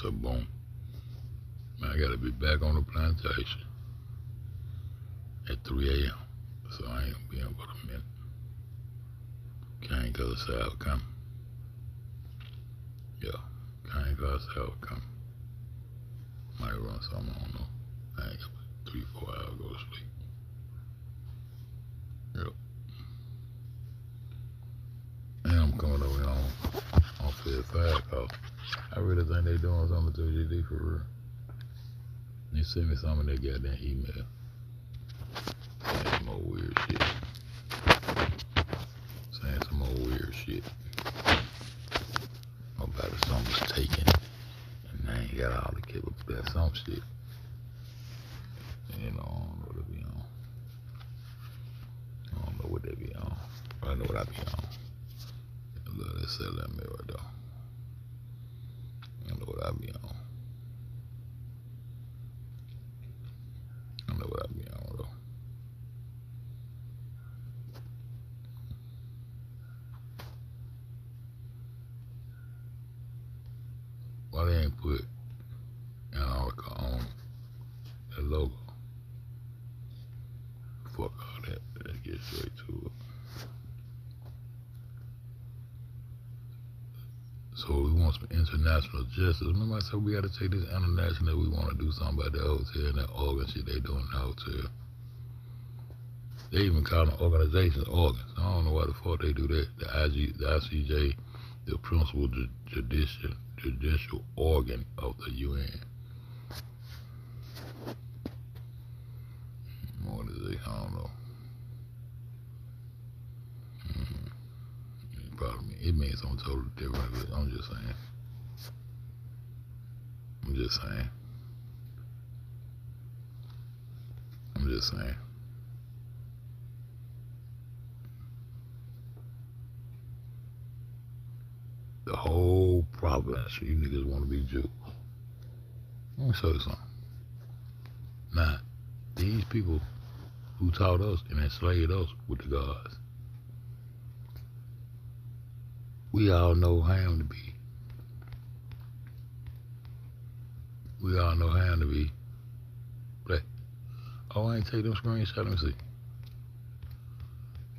So boom. Man, I gotta be back on the plantation at 3 a.m. So I ain't gonna be in but a minute. Can't go to South coming. Yeah, can't go to South coming. Might run something, I don't know. I ain't got 3-4 hours to go to sleep. Yep. And I'm coming over here on Fed 5 cause I really think they doing something to GD for real. They sent me some of their goddamn email. Saying some more weird shit. Saying some more weird shit. About if something's taken and they ain't got all the kids, but that's some shit. You know, I don't know what they be on. I don't know what they be on. But I know what I be on. Look, they said that me right there. I know what I be on. I know what I be on though. Why they ain't put an article on the logo? Fuck all that. Let's get straight to it. So we want some international justice. Remember I said we gotta take this international, we wanna do something about that hotel and that organ shit they doing in the hotel. They even call them organizations organs. I don't know why the fuck they do that. The ICJ, the principal judicial organ of the UN. What is it? I don't know. Probably it means something totally different, but I'm just saying. I'm just saying. I'm just saying. The whole province, you niggas want to be Jews. Let me show you something. Now, these people who taught us and enslaved us with the gods, we all know Ham to be. We all know Ham to be black. Oh, I ain't take them screenshots. Let me see.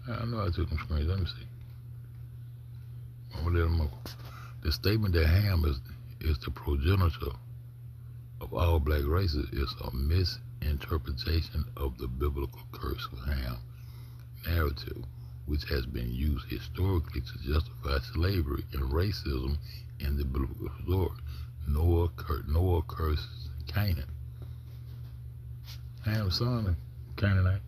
I know I took them screenshots. Let me see. The statement that Ham is the progenitor of all black races is a misinterpretation of the biblical curse of Ham narrative, which has been used historically to justify slavery and racism in the biblical story. Noah curses Canaan. Ham's son of Canaanite.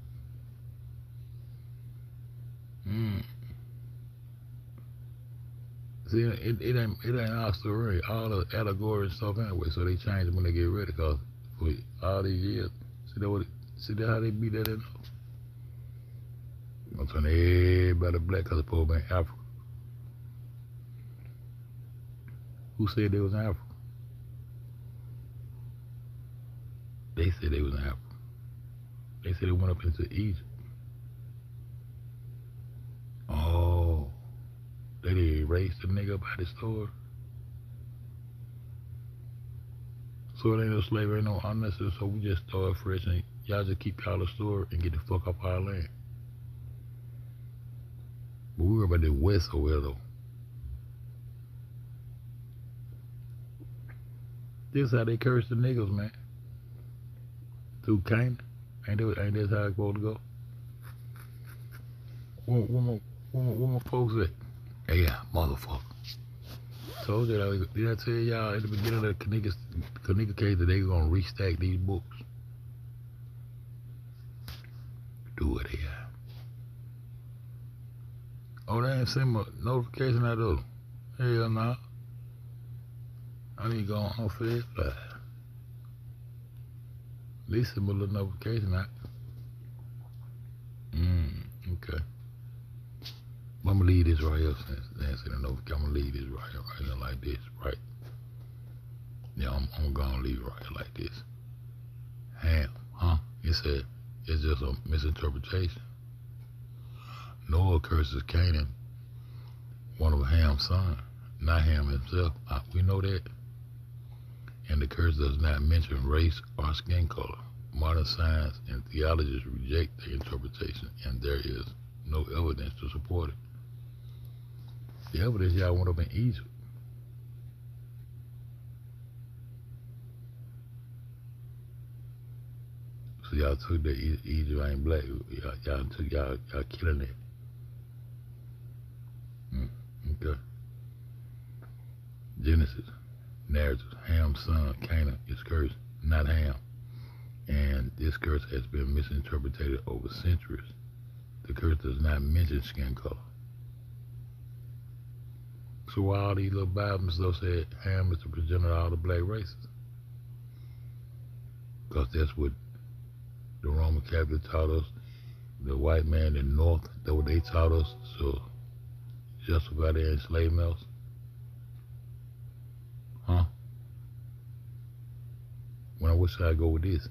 See, it ain't our story, all the allegory and stuff anyway, so they change it when they get ready, because for all these years, see that how they beat that in? I'm turn everybody black because it's supposed to be in Africa. Who said they was in Africa? They said they was in Africa. They said they went up into Egypt. Oh, they did erase the nigga up out the store. So it ain't no slavery, ain't no unnecessary, so we just start fresh and y'all just keep y'all the store and get the fuck off our land. But we were about the West over there though. This how they curse the niggas, man. Through Canaan. Ain't this how it's supposed to go? Where my folks at? Hey, yeah, motherfucker. Told you, did I tell y'all at the beginning of the Kanika case that they gonna restack these books? Do it here. Oh, they ain't send my notification out of them. Hell no. I need to go on Fed 5. At least send my little notification out. Okay. But I'm gonna leave this right here since they ain't send a notification. I'm gonna leave this right here like this, right? Yeah, I'm gonna leave it right here like this. Ham, huh? It said it's just a misinterpretation. Noah curses Canaan, one of Ham's sons, not Ham himself. We know that. and the curse does not mention race or skin color. Modern science and theologists reject the interpretation, and there is no evidence to support it. The evidence y'all went up in Egypt. So y'all took that Egypt ain't black. Y'all killing it. Okay. Genesis narratives. Ham's son, Canaan, is cursed, not Ham. And this curse has been misinterpreted over centuries. The curse does not mention skin color. So why all these little Bibles though said Ham is the progenitor of all the black races? Because that's what the Roman Catholic taught us. The white man in the North, that's what they taught us. So justify their enslavement. Huh? When which side I go with this?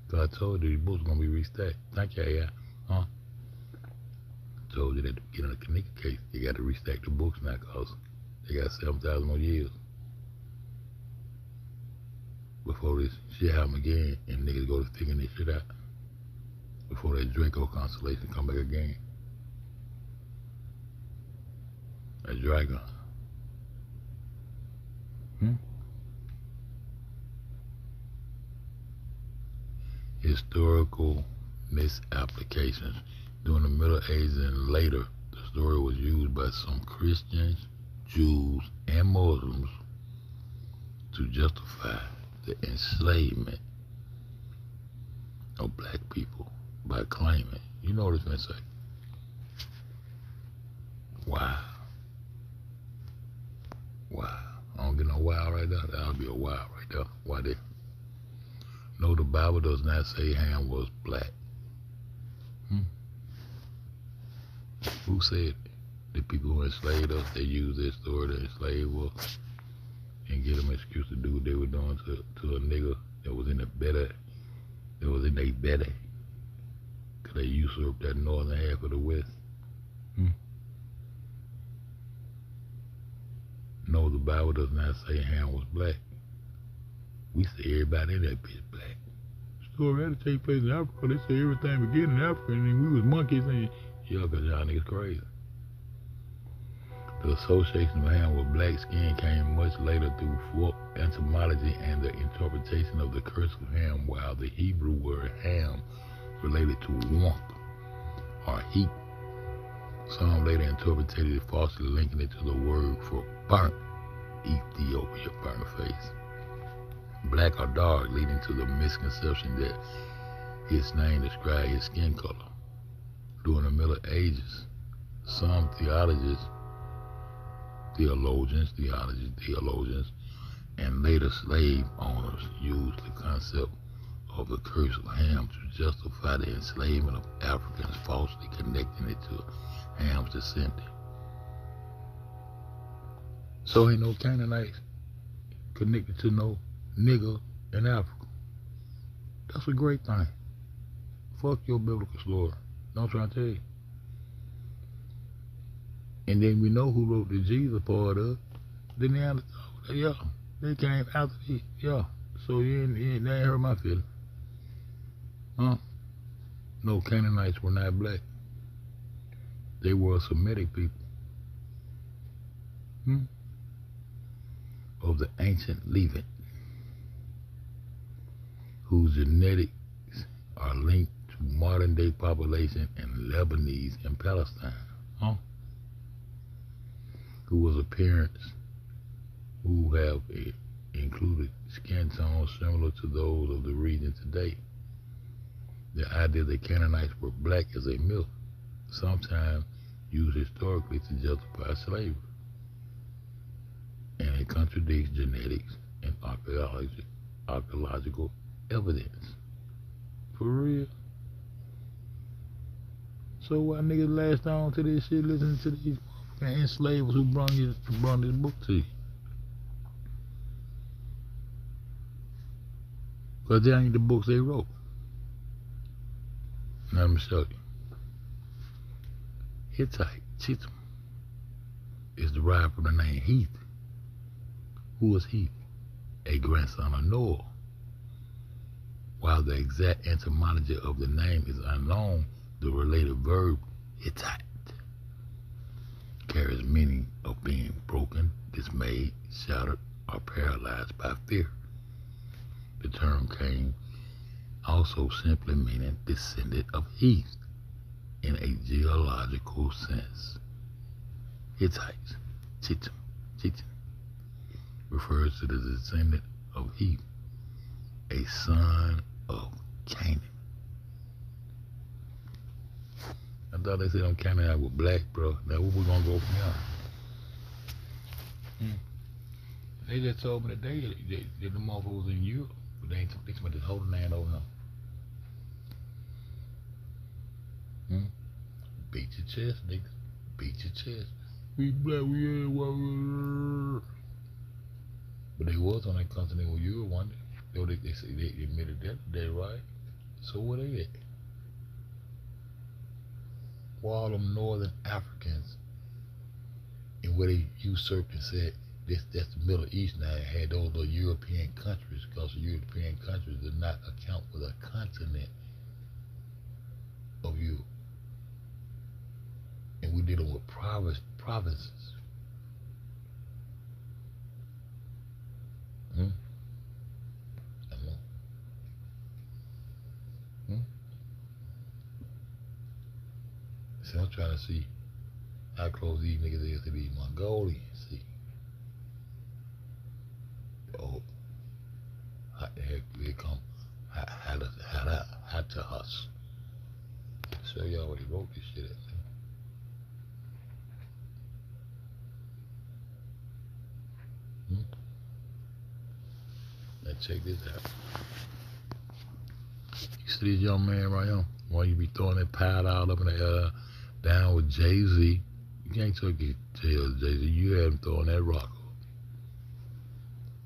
So I told you the books gonna be restacked. Thank you, yeah. Huh? Told you that at the beginning of the Kanika case, you got to restack the books now because they got 7,000 more years before this shit happen again and niggas go to figuring this shit out. Before that Draco constellation come back again. A dragon. Historical misapplications. During the Middle Ages and later, the story was used by some Christians, Jews, and Muslims to justify the enslavement of black people by claiming, you know what it's going to say? Wow. Wow. I don't get no wow right there. That'll be a wow right there. Why there? No, the Bible does not say Ham was black. Who said it? The people who enslaved us, they used their story to enslave us and get them an excuse to do what they were doing to a nigga that was in their belly. Because they usurped that northern half of the West. No, the Bible does not say Ham was black. We say everybody in that bitch black. The story had to take place in Africa. They say everything began in Africa and then we was monkeys and yeah, because y'all niggas crazy. The association of Ham with black skin came much later through folk entomology and the interpretation of the curse of Ham, while the Hebrew word Ham related to warmth or heat. Some later interpreted it falsely, linking it to the word for burnt, Ethiopia, burnt face. Black or dark, leading to the misconception that his name described his skin color. During the Middle Ages, some theologians, and later slave owners used the concept of the curse of Ham to justify the enslavement of Africans, falsely connecting it to Ham's descendant. So ain't no Canaanites connected to no nigger in Africa. That's a great thing. Fuck your biblical story. Don't try to tell you. And then we know who wrote the Jesus part of the Neanderthal. Yeah, they came after the, yeah. So they ain't hurt my feelings. Huh? No, Canaanites were not black. They were Semitic people. Of the ancient Levant, whose genetics are linked to modern day population in Lebanese and Palestine. Who was appearance, who have included skin tones similar to those of the region today. The idea that Canaanites were black is a myth, sometimes used historically to justify slavery. And it contradicts genetics and archaeological evidence. For real. So why niggas latched on to this shit listening to these motherfucking enslavers who brought this book to you? Because they ain't the books they wrote. Now let me show you. Hittite, Chittim, is derived from the name Heath. Who was Heath? a grandson of Noah. While the exact etymology of the name is unknown, the related verb Hittite carries meaning of being broken, dismayed, shattered, or paralyzed by fear. The term came also simply meaning descendant of Heth in a geological sense. Hittites, Chitim, refers to the descendant of Heth, a son of Canaan. I thought they said on Canaan was black, bro. Now where we gonna go from here? They just told me today that the motherfuckers in Europe, but they ain't talking about this whole land over here. Beat your chest, nigga. Beat your chest. We black, we ain't white. But they was on that continental Europe one day. They say they admitted that today, right? So where they at? For all them northern Africans, and where they usurped and said that's the Middle East now, and had those little European countries, because the European countries did not account for the continent of Europe. And we dealing with provinces. See, I'm trying to see how close these niggas is to these Mongolians. See, oh, how the heck do they come? How to us? Show y'all where they wrote this shit at. Now check this out. You see this young man right here? Why you be throwing that pile out up in the air? Down with Jay-Z. You can't tell Jay-Z. You had him throwing that rock.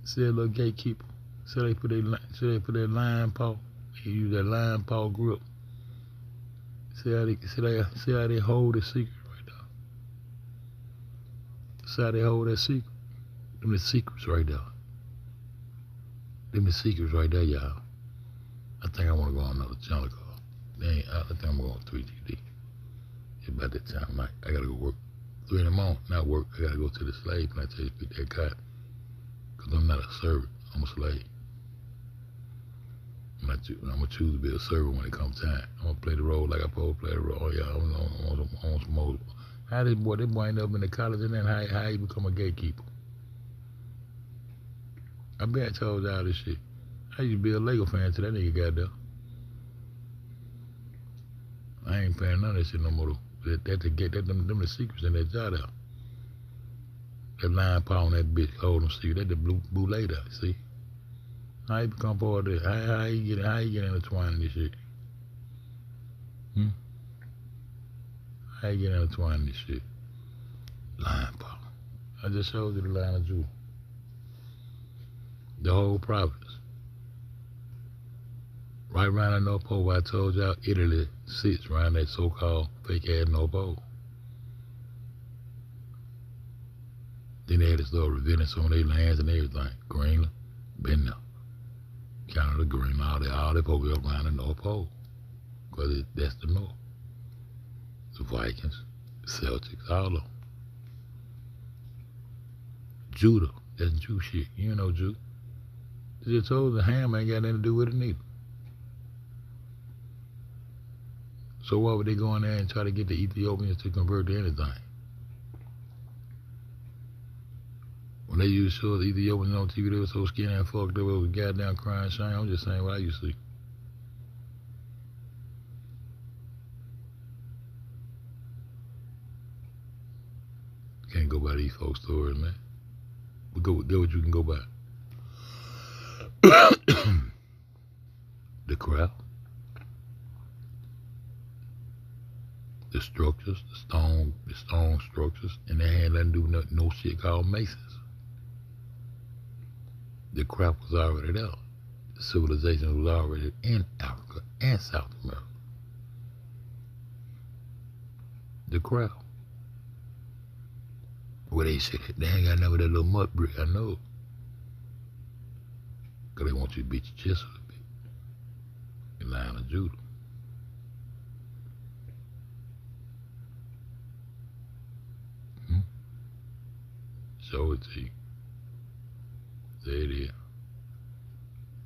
See that little gatekeeper? See they put that line paw? They use that line paw grip. See how they hold the secret right there? See how they hold that secret? Them the secrets right there. Them the secrets right there, y'all. I think I want to go on another channel call. I think I'm going to 3GD. It's about that time. I gotta go work 3 in the morning. Not work. I gotta go to the slave plantation to pick that cotton. Cause I'm not a servant. I'm a slave. I'm gonna choose to be a servant when it comes time. I'm gonna play the role like I'm supposed to play the role. Oh yeah, I'm on some more. How this boy end up in the college and then how he become a gatekeeper? I bet I told y'all this shit. I used to be a Lego fan till that nigga got there. I ain't paying none of that shit no more though. Them the secrets in that jar there. That line paw on that bitch, hold them secret. That the blue later, see? How you become part of that? How you get intertwined in this shit? How you get intertwined in this shit? Line paw. I just showed you the line of jewel. The whole province. Right around the North Pole, where I told y'all Italy sits around that so-called fake-ass North Pole. Then they had to start revealing some of their lands and everything. Greenland, been there. Canada, Greenland, all they supposed to be around the North Pole. Because that's the North. The Vikings, the Celtics, all of them. Judah, that's Jew shit. You know Jew. They just told the ham ain't got nothing to do with it neither. So why would they go in there and try to get the Ethiopians to convert to anything? When they used to show the Ethiopians on TV, they were so skinny and fucked up, it was goddamn crying shame. I'm just saying what I used to see. Can't go by these folks' stories, man. But get what you can go by. The crowd. The structures, the stone structures, and they had nothing to do with no shit called masons. The craft was already there. The civilization was already in Africa and South America. The craft. Where they said they ain't got none of that little mud brick, I know. Because they want you to beat your chest a little bit. The line of Judah. Show it to you. There it is.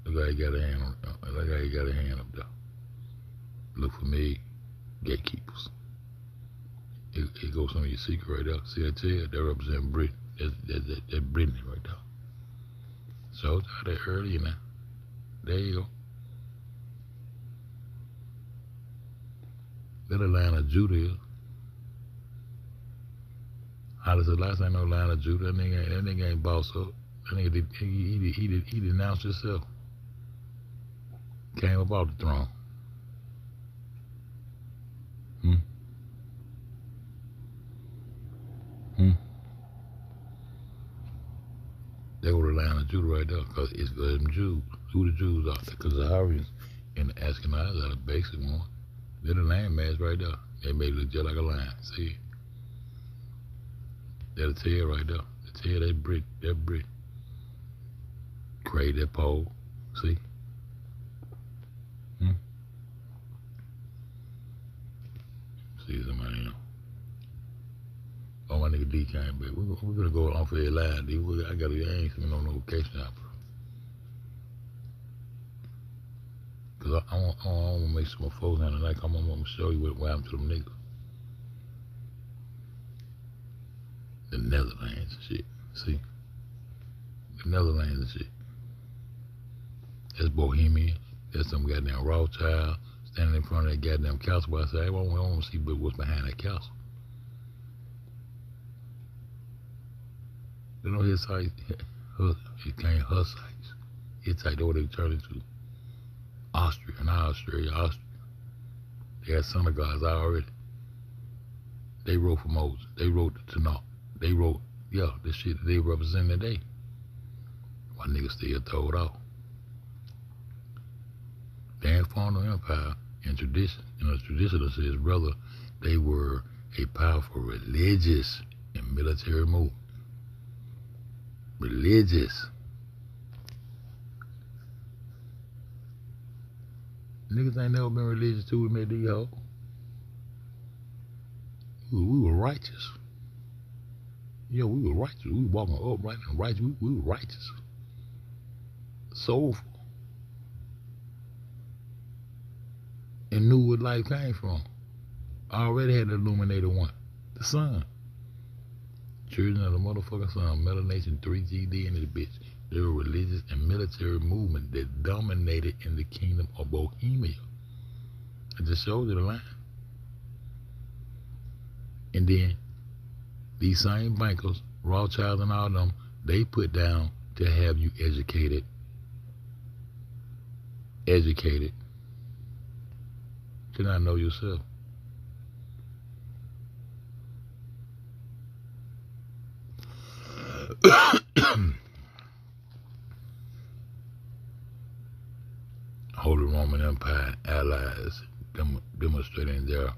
Look how he got a hand on. Look how he got a hand up there. Look for me, gatekeepers. Here goes some of your secret right there. See that tail? That represents Britain. That's Brittany right there. So I that earlier now. There you go. Little line of Judah is. How does the last time no line of Judah? That nigga ain't boss up. That nigga he denounced himself. Came up off the throne. They go to the line of Judah right there, because it's for them Jews. Who the Jews are? Because the Hurrians and the Ashkenazis are the basic one. They're the landmass right there. They made it look just like a line. See? They're the tail right there. The tail, that brick. Create that pole. See? See somebody else. Oh, my nigga D came back. We're gonna go on for that line, D. I ain't seen no notification out, bro. Cause I want to make some folks out tonight. I'm gonna show you what happened to them niggas. The Netherlands and shit. See? The Netherlands and shit. That's Bohemian. That's some goddamn Rothschild standing in front of that goddamn castle. I say, I want to see what's behind that castle. You know his site, it came Hussites. Hittite, what they turned into Austria. They got synagogues already. They wrote for Moses. They wrote the Tanakh. They wrote, the shit that they represent today. My niggas still told off. They ain't formed no empire in tradition. You know, tradition that says, brother, they were a powerful religious and military movement. Religious. Niggas ain't never been religious till we met these hoes. We were righteous. We were righteous. We were walking upright and righteous. We were righteous. Soulful. And knew where life came from. I already had the illuminated one. The sun. Children of the motherfucking sun, melanation 3GD in this bitch. They were a religious and military movement that dominated in the kingdom of Bohemia. I just showed you the line. And then these same bankers, Rothschild and all them, they put down to have you educated. To not know yourself. Holy Roman Empire allies demonstrating their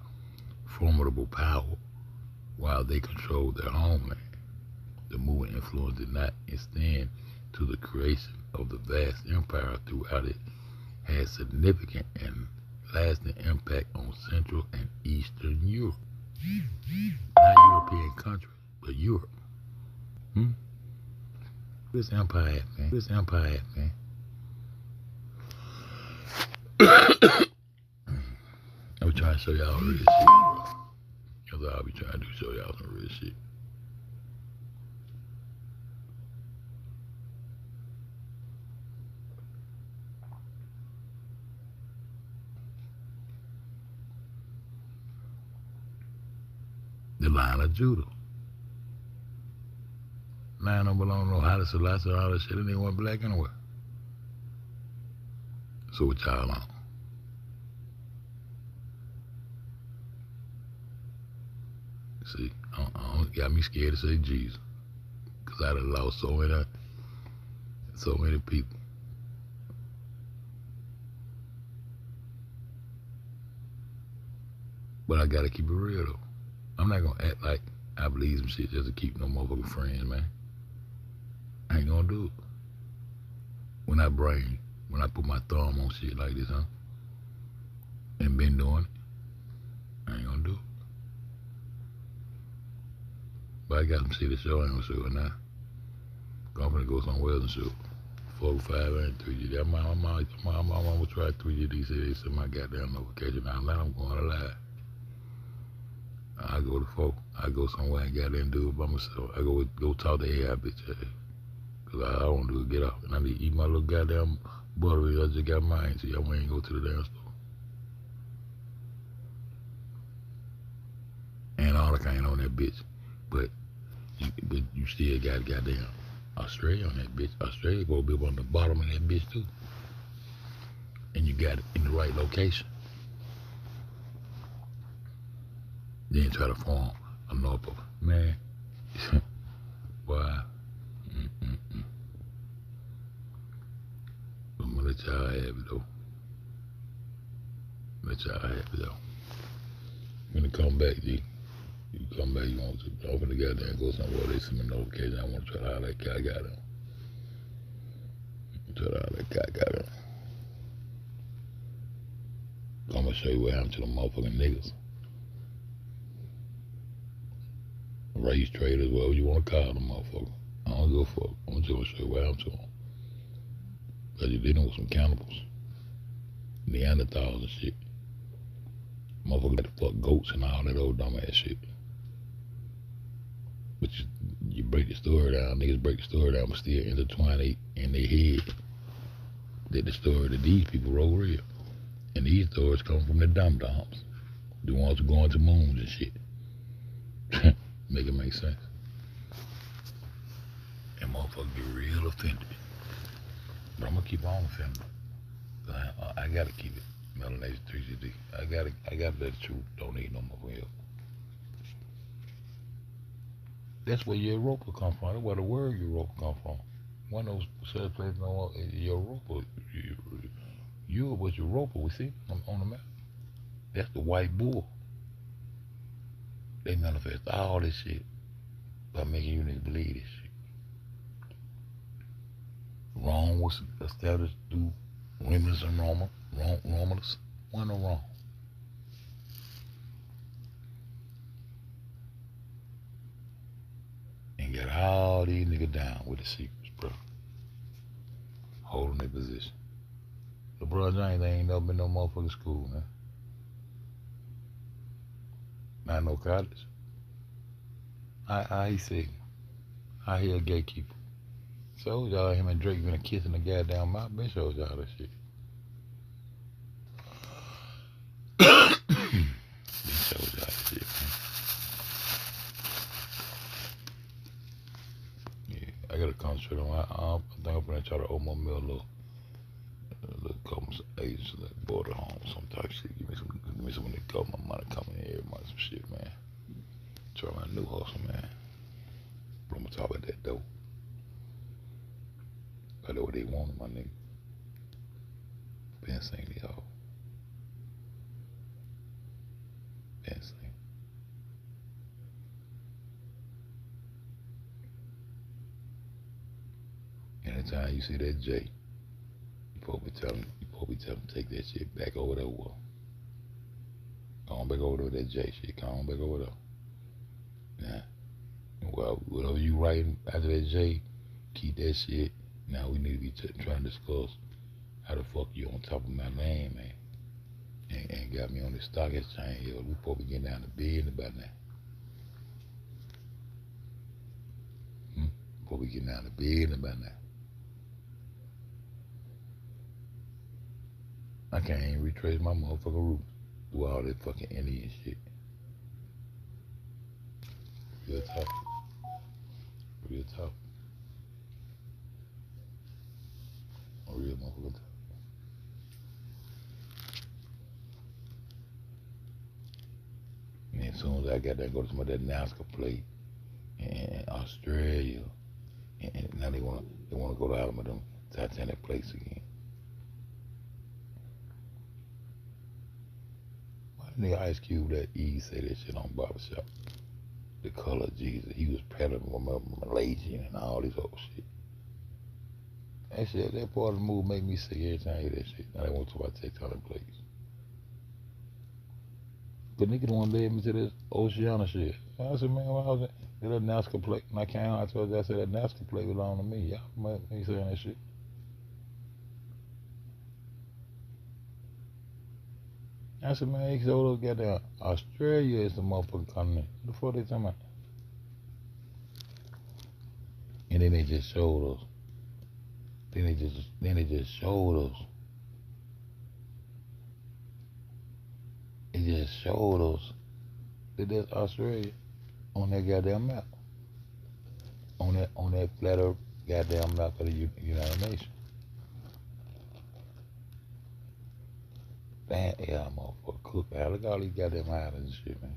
formidable power while they controlled their homeland. The movement influence did not extend to the creation of the vast empire throughout it, had significant and lasting impact on Central and Eastern Europe. Not European countries, but Europe. This empire, man. I'm trying to show y'all real shit, bro. That's all I'll be trying to do, show y'all some real shit. The line of Judah. Line don't belong to no Haile Selassie and all that shit. It ain't one black anywhere. So what y'all on? See, got me scared to say Jesus. Because I done lost so many people. But I gotta keep it real though. I'm not gonna act like I believe some shit just to keep no motherfucking friends, man. I ain't gonna do it. when I put my thumb on shit like this, huh? And been doing it, I ain't gonna do it. But I got some shit to show. I ain't gonna show it now. I'm gonna go somewhere else and show 4, 5, and 3G. My mama tried 3G. They said my goddamn notification. Now I'm going to lie. I go to 4. I go somewhere and goddamn do it by myself. I go talk to AI bitch ass. Cause I don't want to do it, get out. And I need to eat my little goddamn butter. I just got mine. See, I ain't go to the damn store. And all the kind on that bitch. But you still got goddamn Australia on that bitch. Australia gonna be up on the bottom of that bitch too. And you got it in the right location. Then try to form a Norfolk. Man, why? I'm gonna let y'all have it though. Let y'all have it though. When it come back, G, you come back, you want to open the goddamn go somewhere, they send me a notification. I want to try to holler that guy got him. Try to holler that guy got him. I'm gonna show you what happened to the motherfucking niggas. Race traders, whatever you want to call them motherfuckers. I don't give a fuck. I'm just gonna show you what happened to them. Cause you're dealing with some cannibals. Neanderthals and shit. Motherfuckers got to fuck goats and all that old dumb ass shit. But you break the story down, niggas break the story down, but still intertwine in their head that the story that these people wrote real. And these stories come from the dum-dums. The ones who going to moons and shit. Make it make sense. And motherfuckers get real offended. But I'm gonna keep on offending. I gotta keep it. Melanation 3GD. I gotta let the truth don't need no more help. That's where your Europa come from. That's where the word Europa come from. One of those certain places know Europa. Europe was Europa, we see on the map. That's the white bull. They manifest all this shit by making you niggas believe this shit. Rome was established through Romulus and Romulus. One no wrong. And got all these niggas down with the secrets, bro. Holding their position. LeBron James ain't never been no motherfucking school, man. Not no college. He said, I hear a gatekeeper. Showed y'all him and Drake been kissing the goddamn mouth. Been showed y'all that shit. Been showed y'all that shit, man. Yeah, I gotta concentrate on I think I'm gonna try to owe my mill a little couple of agents that border home, some type of shit. Give me some of the government money coming in every month, some shit, man. Try my new hustle, man. But I'm gonna talk about that though. I know what they want, my nigga. Been saying to y'all. Been saying. Anytime you see that J, you supposed to tell him take that shit back over there. Well, come on back over there with that J shit. Come on back over there. Nah. Well, whatever you writing after that J, keep that shit. Now we need to be trying to discuss how the fuck you on top of my name, man. And got me on the stock exchange here. We supposed to be getting down to business about now. Before we get down to business about now. I can't even retrace my motherfucking roots through all that fucking Indian shit. Real tough. Real tough. A real motherfucker tough. And as soon as I got there, go to some of that NASCAR plate in Australia, and now they wanna go to all of them Titanic plates again. Why didn't the Ice Cube that E say that shit on Barbershop? The color of Jesus. He was peddling from Malaysian and all this old shit. That part of the movie make me sick every time I hear that shit. Now they want to talk about tectonic plates. But nigga don't want to lead me to this Oceana shit. I said, man, why was that? That Nazca plate. And I came out, I told you, I said that Nazca plate belonged to me. Y'all might be saying that shit. I said, man, they showed us goddamn Australia is the motherfucking continent. What the fuck they talking about? And then they just showed us. Then they just showed us. It just showed us that that's Australia on that goddamn map. On that flat earth goddamn map of the United Nations. Damn, yeah, motherfucker, cook out. Look at all these goddamn islands and shit, man.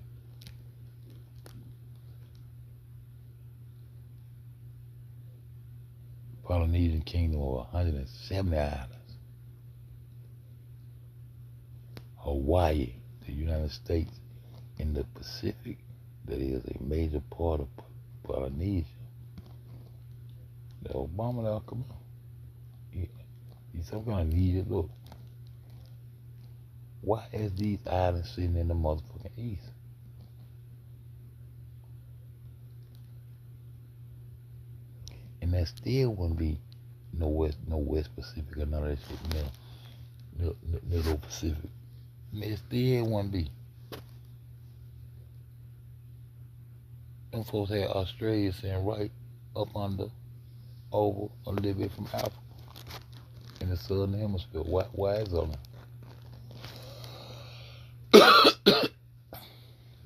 Polynesian Kingdom of 170 islands. Hawaii, the United States in the Pacific, that is a major part of Polynesia. The Obama now, come on. He's some kind of needed look. Why is these islands sitting in the motherfucking east? And that still wouldn't be no West Pacific or none of that shit, Middle Pacific. It still wouldn't be. Them folks had Australia sitting right up under, over a little bit from Africa in the southern hemisphere. Why is on them?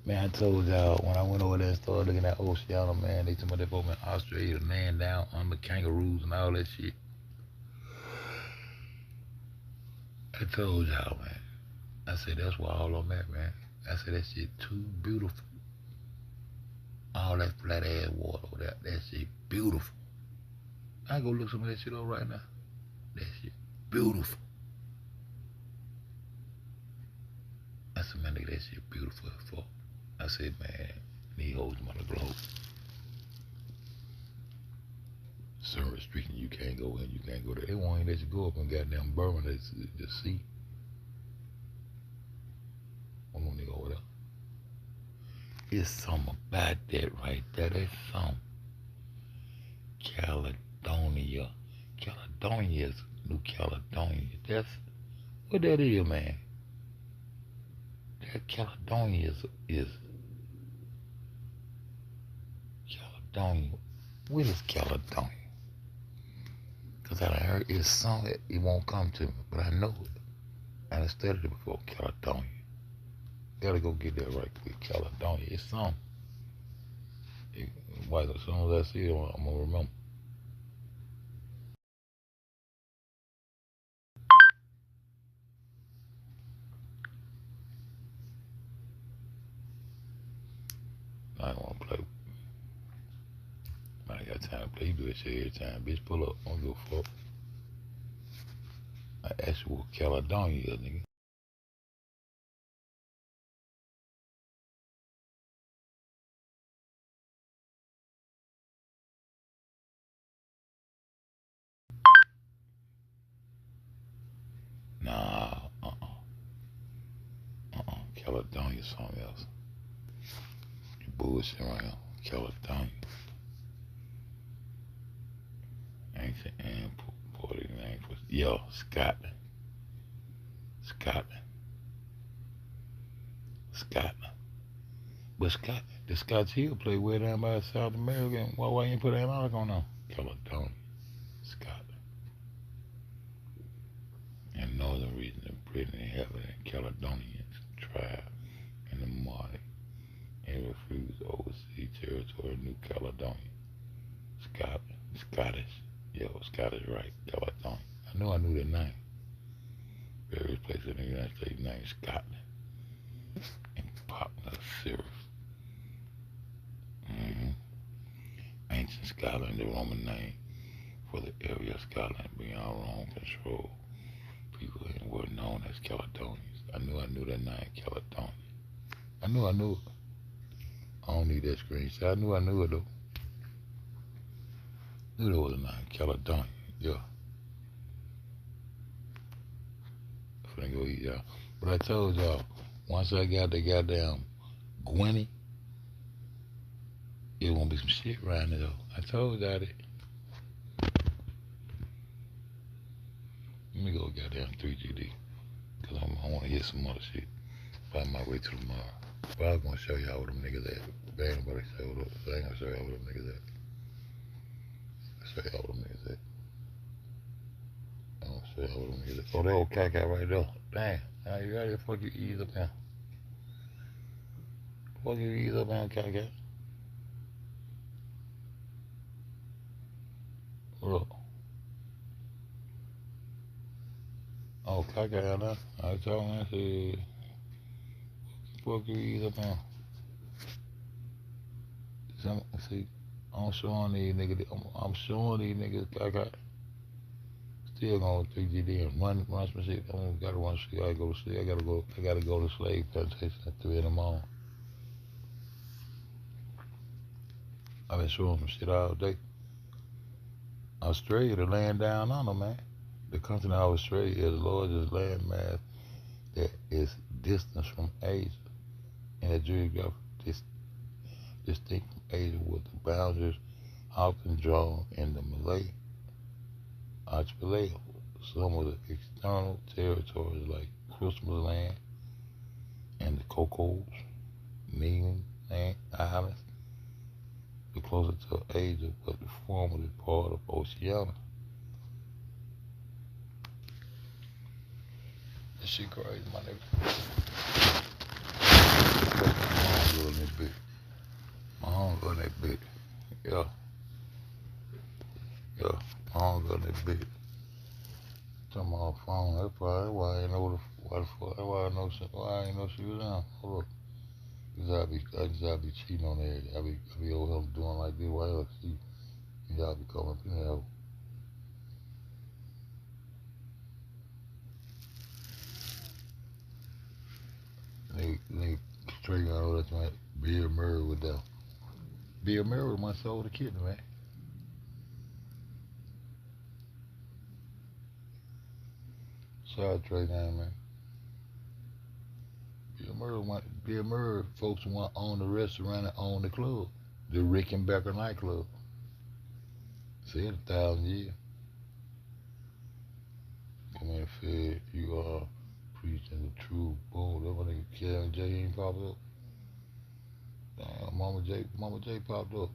Man, I told y'all when I went over there and started looking at Oceana, man, they told me they both in Australia, laying down under kangaroos and all that shit. I told y'all, man. I said, that's why all I'm at, man. I said, that shit too beautiful. All that flat ass water over there, that shit beautiful. I go look some of that shit up right now. That shit beautiful. I said, man, nigga, that shit beautiful as fuck. I said, man, these hoes on the globe. Certain restriction, you can't go in, you can't go there. They won't even let you go up in goddamn Burma to see. One more nigga over there. It's something about that right there. That's something. Caledonia. Caledonia is New Caledonia. That's what that is, man. That Caledonia is Caledonia. What is Caledonia? Because I heard it's something, it won't come to me, but I know it. I done studied it before, Caledonia. Gotta go get that right quick, Caledonia. It's something. As soon as I see it, I'm gonna remember. I don't wanna play. I ain't got time to play. You do that shit every time. Bitch, pull up. I don't give a fuck. I asked you what Caledonia is, nigga. Nah, Caledonia's something else. You bullshit around. Caledonia. Ancient and poetic name for Scotland. But the Scots here play way down by South America. Why you put Antarctica on them? Caledonia, Scotland. And northern region of Britain inhabited Caledonian tribe in the Mardi and refused overseas territory of New Caledonia. Scottish. Scottish, right. Caledonia. I knew the name. Various places in the United States named Scotland and popular Syrup. Ancient Scotland, the Roman name for the area of Scotland beyond Roman control. People were known as Caledonians. I knew that name, Caledonia. I knew it. I don't need that screenshot. I knew it though. Knew there was a name, Caledonia. Yeah. finna go eat, y'all. But I told y'all, once I got the goddamn Gwenny, it won't be some shit around there though. I told y'all that. Let me go goddamn 3GD. Cause I wanna hit some other shit. Find my way to tomorrow. But I was gonna show y'all where them niggas at. But ain't nobody showed up. So I ain't gonna show y'all where them niggas at. I'll show y'all where them niggas at. I'm gonna show y'all where them niggas at. Oh, that old cat right there. Damn. Now you got here, fuck you ease up now. Fuck you ease up now, cat. Look. Oh, cat now. I told him, I said, fuck you ease up now. See, I'm showing these niggas, I'm showing these niggas, cat. Still going to 3GD and run some shit. I gotta run shit. I gotta go to sleep. I gotta go to slave plantation at 3 in the morning. I've been showing some shit all day. Australia, the land down under, man. The continent of Australia is the largest landmass that is distant from Asia. And the geographic distinct from Asia with the boundaries often drawn in the Malay archipelago. Some of the external territories like Christmas Land and the Cocos, Neiman Islands, the closer to Asia, but the formerly part of Oceania. This shit crazy, my nigga. My home go in that bitch. Yeah. My home go in that bitch. Talking about phone. That's probably why I ain't know why the fuck. That's why I ain't know she was on. Hold up. I just be cheating on her. I be over here doing like this. Why else she? Y'all be coming up in there. They straight out that's right. Bill Murray with them. Bill Murray once sold a kidney, man. Shout Trey down, man. Bill Murray folks want to own the restaurant and own the club. The Rickenbacker nightclub. See, in 1,000 years. Come in, Fed, you are preaching the truth. Boom, that one nigga Kevin J ain't popped up. Damn, Mama J popped up.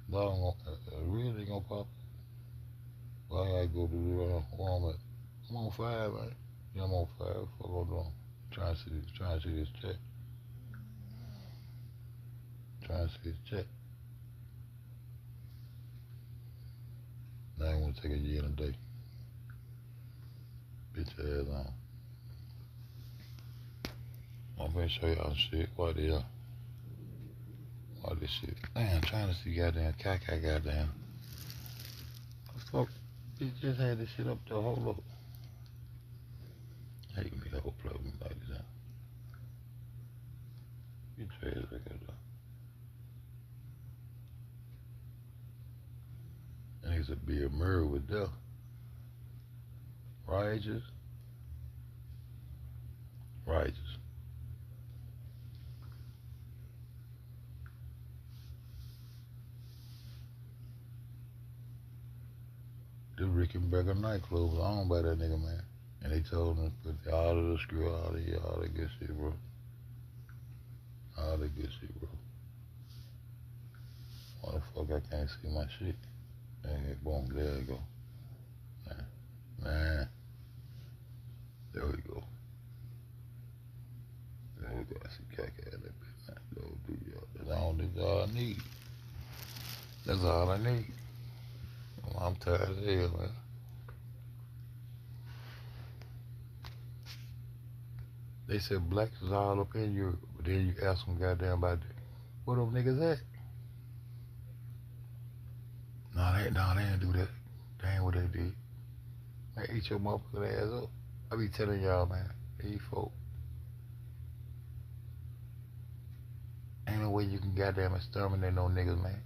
Really ain't gonna pop up. Well, I gotta go to the Walmart. I'm on 5, right? Yeah, I'm on 5. Fuck on doing. Trying to see this check. Trying to see this check. Now I ain't want to take a year and a day. Bitch ass on. I'm gonna show y'all shit. Why this shit? Damn, trying to see goddamn caca goddamn. Fuck, bitch just had this shit up there. Hold up. Hey, give me that whole plug me like this out. Get your ass back up there. And he's a Bill Murray with that. Righteous. The Rickenbacker nightclub was owned by that nigga, man. And they told him to put all of the screw, all the good shit, bro. All the good shit, bro. Why the fuck I can't see my shit? And boom, there we go. Man. There we go. There we go. I see caca in that bitch, man. Go do y'all. That's all I need. That's all I need. I'm tired as hell, man. They said blacks is all up in Europe, but then you ask them goddamn about that. Where them niggas at? No, they didn't do that. They ain't what they did. Man, eat your motherfucking ass up. I be telling y'all, man, these folk. Ain't no way you can goddamn exterminate no niggas, man.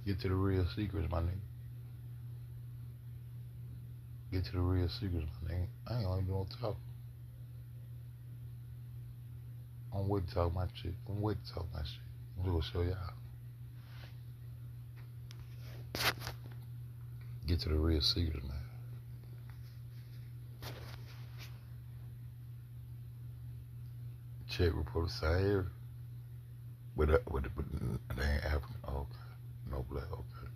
Get to the real secrets, my nigga. Get to the real secrets, my nigga. I ain't only doing talk. I'm waiting to talk my shit. I'm waiting to talk my shit. I'm gonna show y'all. Get to the real secrets, man. Check report the same area. But they ain't African. Oh, okay. No black, okay.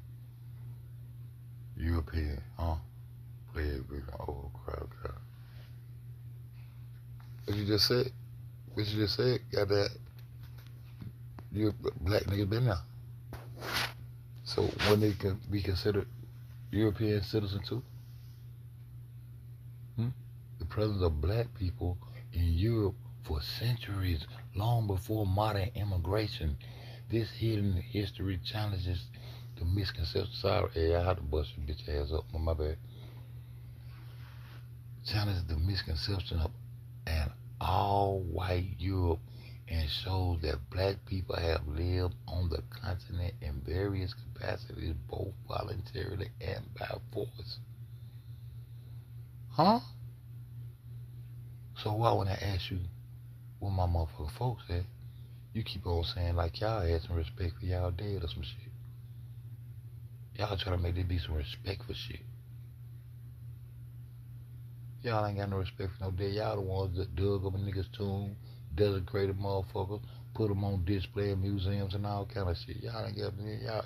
European, huh? Play it, oh, crap. What you just said? Got that? You black niggas been there. So when they can be considered European citizen too? The presence of black people in Europe for centuries, long before modern immigration. This hidden history challenges the misconception. Sorry, hey, I had to bust your bitch ass up. My bad. Challenges the misconception of an all-white Europe and shows that black people have lived on the continent in various capacities, both voluntarily and by force. Huh? So why when I ask you what my motherfucking folks said, you keep on saying like y'all had some respect for y'all dead or some shit. Y'all try to make there be some respect for shit. Y'all ain't got no respect for no dead. Y'all the ones that dug up a nigga's tomb, desecrated motherfuckers, put them on display in museums and all kind of shit. Y'all ain't got, y'all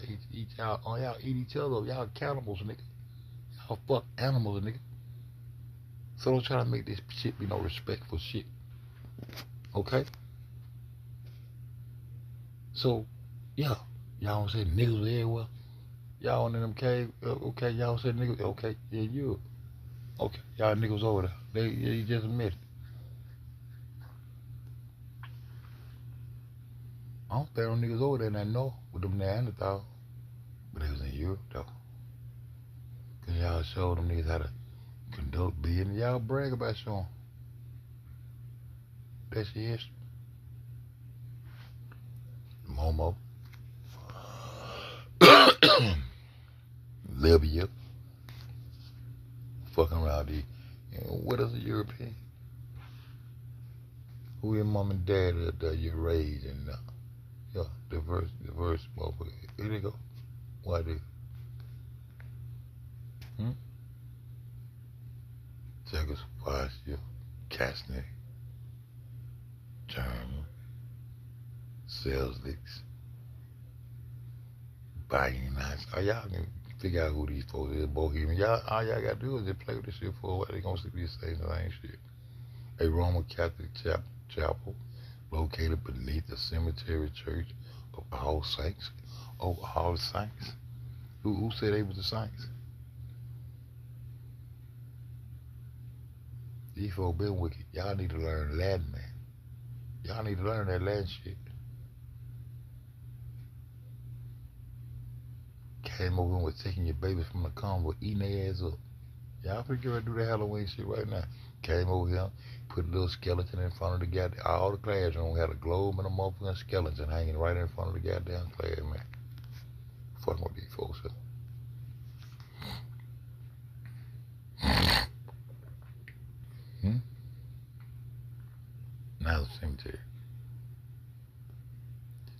y'all eat each other. Y'all cannibals, nigga. Y'all fuck animals, nigga. So don't try to make this shit be no respectful shit. Okay? So, yeah, y'all don't say niggas everywhere. Y'all in them cave, okay, y'all say niggas, okay, yeah, you. Okay, y'all niggas over there. You just admit it. I don't think them niggas over there in that north with them Neanderthals. But they was in Europe, though. Because y'all showed them niggas how to conduct business. Y'all brag about showing. That's your history. Momo. Libya. Fucking around here. What is a European? Who your mom and dad that you raised and yeah, diverse motherfucker. Here they go. Why they? Czechoslovakia, Kastner, German, Selzniks, Bayern. Oh, y'all can figure out who these folks is, Bohemian. All y'all gotta do is just play with this shit for a while. They gonna be the same shit. A Roman Catholic chapel located beneath the cemetery church of All Saints. Oh, All Saints? Who said they was the saints? These folks been wicked. Y'all need to learn Latin, man. Y'all need to learn that Latin shit. Came over and was taking your babies from the convo, eating their ass up. Y'all finna get ready to do that Halloween shit right now. Came over here, put a little skeleton in front of the goddamn, all the classroom had a globe and a motherfucking skeleton hanging right in front of the goddamn class, man. Fucking with these folks up. Now the cemetery.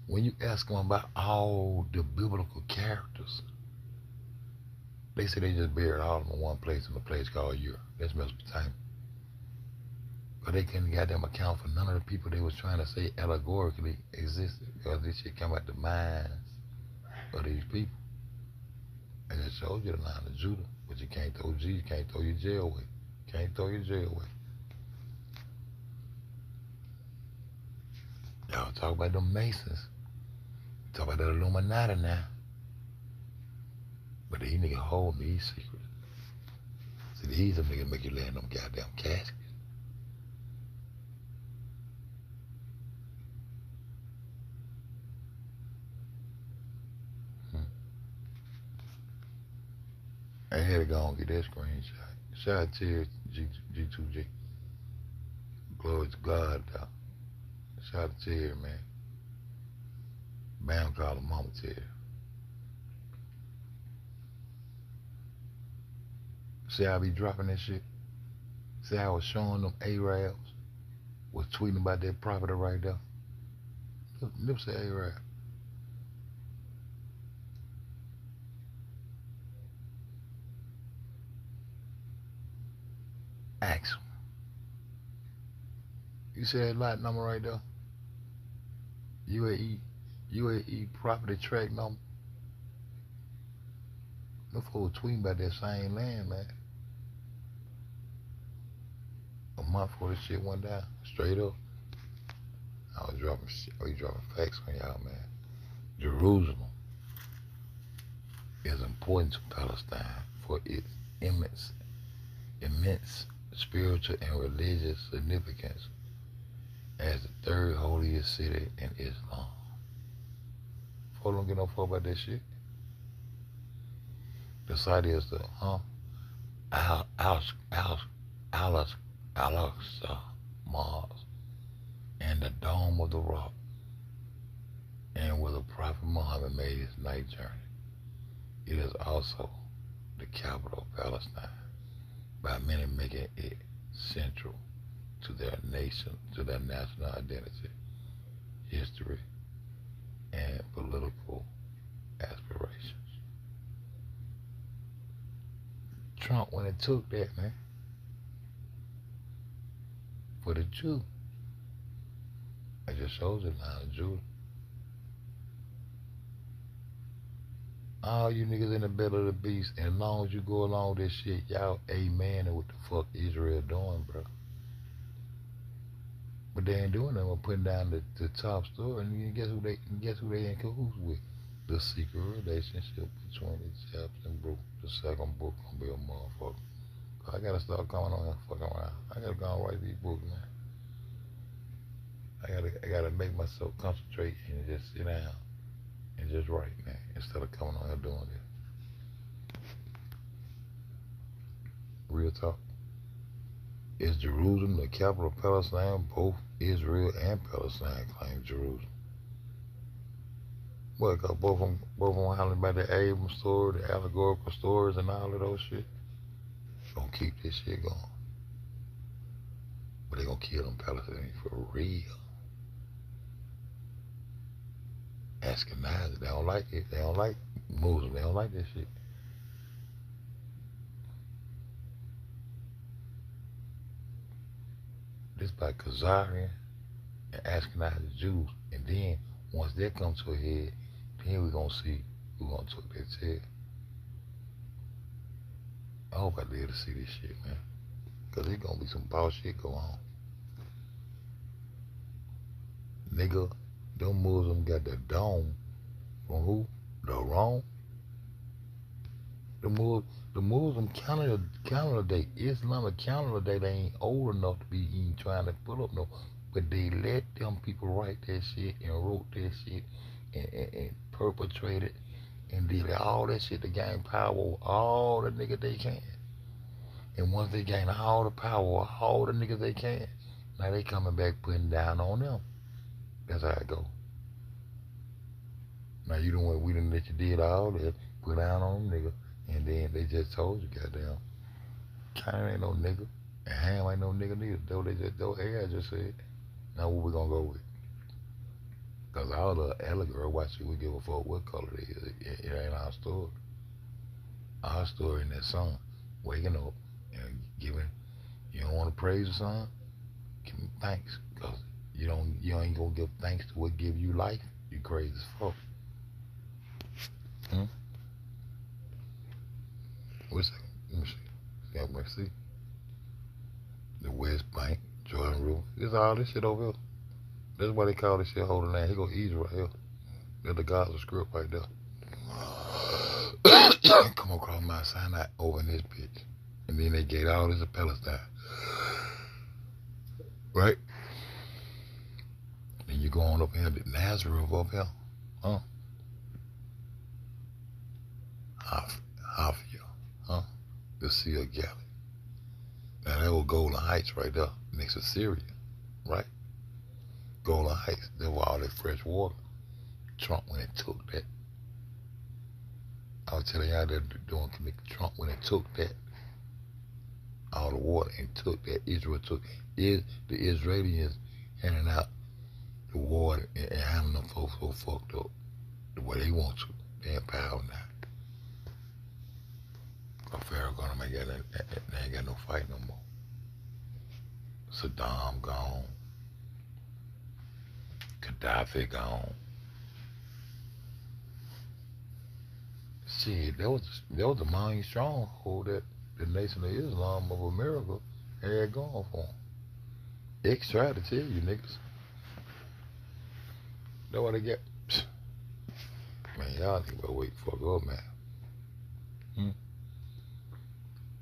When you ask them about all the biblical characters, they say they just buried all of them in one place in a place called Europe. That's Mesopotamia. But they couldn't goddamn account for none of the people they was trying to say allegorically existed, because this shit come out the minds of these people. And it showed you the line of Judah, but you can't throw Jesus, you can't throw your jail away. Can't throw your jail away. Y'all talk about them Masons. Talk about that Illuminati now. But these niggas hold these secrets. See, these them niggas make you lay in them goddamn caskets. I had to go and get that screenshot. Shout out to G2G. Glory to God, though. Shout out to Terry, man. Bam called him Mama Terry. See how I be dropping that shit? See how I was showing them Arabs was tweeting about that property right there? Them say Arab. Ask them. You see that lot number right there? UAE property track number. Them folks tweeting about that same land, man. A month before this shit went down, straight up. I was dropping facts on y'all, man. Jerusalem is important to Palestine for its immense spiritual and religious significance as the third holiest city in Islam. Folks don't get no fuck about that shit. The site is the Al-Aqsa Mosque and the Dome of the Rock, and where the Prophet Muhammad made his night journey. It is also the capital of Palestine, by many making it central to their national identity, history, and political aspirations. Trump, when it took that, man, for the Jew, I just showed you now, the Jew. All you niggas in the belly of the beast, and as long as you go along with this shit, y'all amen and what the fuck Israel doing, bro. But they ain't doing nothing but putting down the top story, and guess who they in cahoots with? The secret relationship between the chaps and Brooke. The second book gonna be a motherfucker. I gotta start coming on here fucking around. I gotta go and write these books, man. I gotta make myself concentrate and just sit down and just write, man, instead of coming on here doing this. Real talk. Is Jerusalem the capital of Palestine? Both Israel and Palestine claim Jerusalem. What, cause both of them hollering about the Abram story, the allegorical stories and all of those shit? Gonna keep this shit going. But they gonna kill them Palestinians for real. Ashkenazi, they don't like it. They don't like Muslims. They don't like that shit. This by Khazarian and Ashkenazi Jews. And then, once that comes to a head, then we're gonna see who's gonna take that tail. I hope I live to see this shit, man. Cause there's gonna be some boss shit go on. Nigga, them Muslims got the dome from who? The Rome? The Muslim calendar day, Islamic calendar day, they ain't old enough to be even trying to pull up no. But they let them people write that shit and wrote that shit and perpetrated and did all that shit to gain power over all the niggas they can. And once they gain all the power, all the niggas they can, now they coming back putting down on them. That's how it go. Now you don't want, we done let you did all that, put down on them niggas, and then they just told you, goddamn, Cain ain't no nigga, and Ham ain't no nigga neither. Though AI just said, now what we gonna go with? Cause all the allegory, why should we give a fuck what color it is? It ain't our story. Our story in that song, waking up and giving, you don't want to praise the sun? Give me thanks, cause you ain't gonna give thanks to what give you life. You crazy as fuck. What's that? Let me see. Let me see. The West Bank, Jordan River. There's all this shit over here. That's why they call this shit Holy Land. Here go Israel right here. There's the Gaza script right there. Come across Mount Sinai over in this bitch. And then they gave all this to Palestine. Right? Then you go on up here to Nazareth up here. Huh? Hafia. Huh? The Sea of Galilee. Now that was Golden Heights right there, next to Syria. Right? Golden Heights, there was all that fresh water. Trump when it took that. I was telling y'all that doing Trump when it took that. all the water and took that. Israel took it. The Israelis handing out the water and having them folks so fucked up the way they want to. They in power now. But Pharaoh gonna make that. They ain't got no fight no more. Saddam gone. Gaddafi gone. Shit, that was the mighty stronghold that the Nation of Islam of America had going for them. They tried to tell you niggas. That's what they get. Man, y'all niggas better wake the fuck up, man.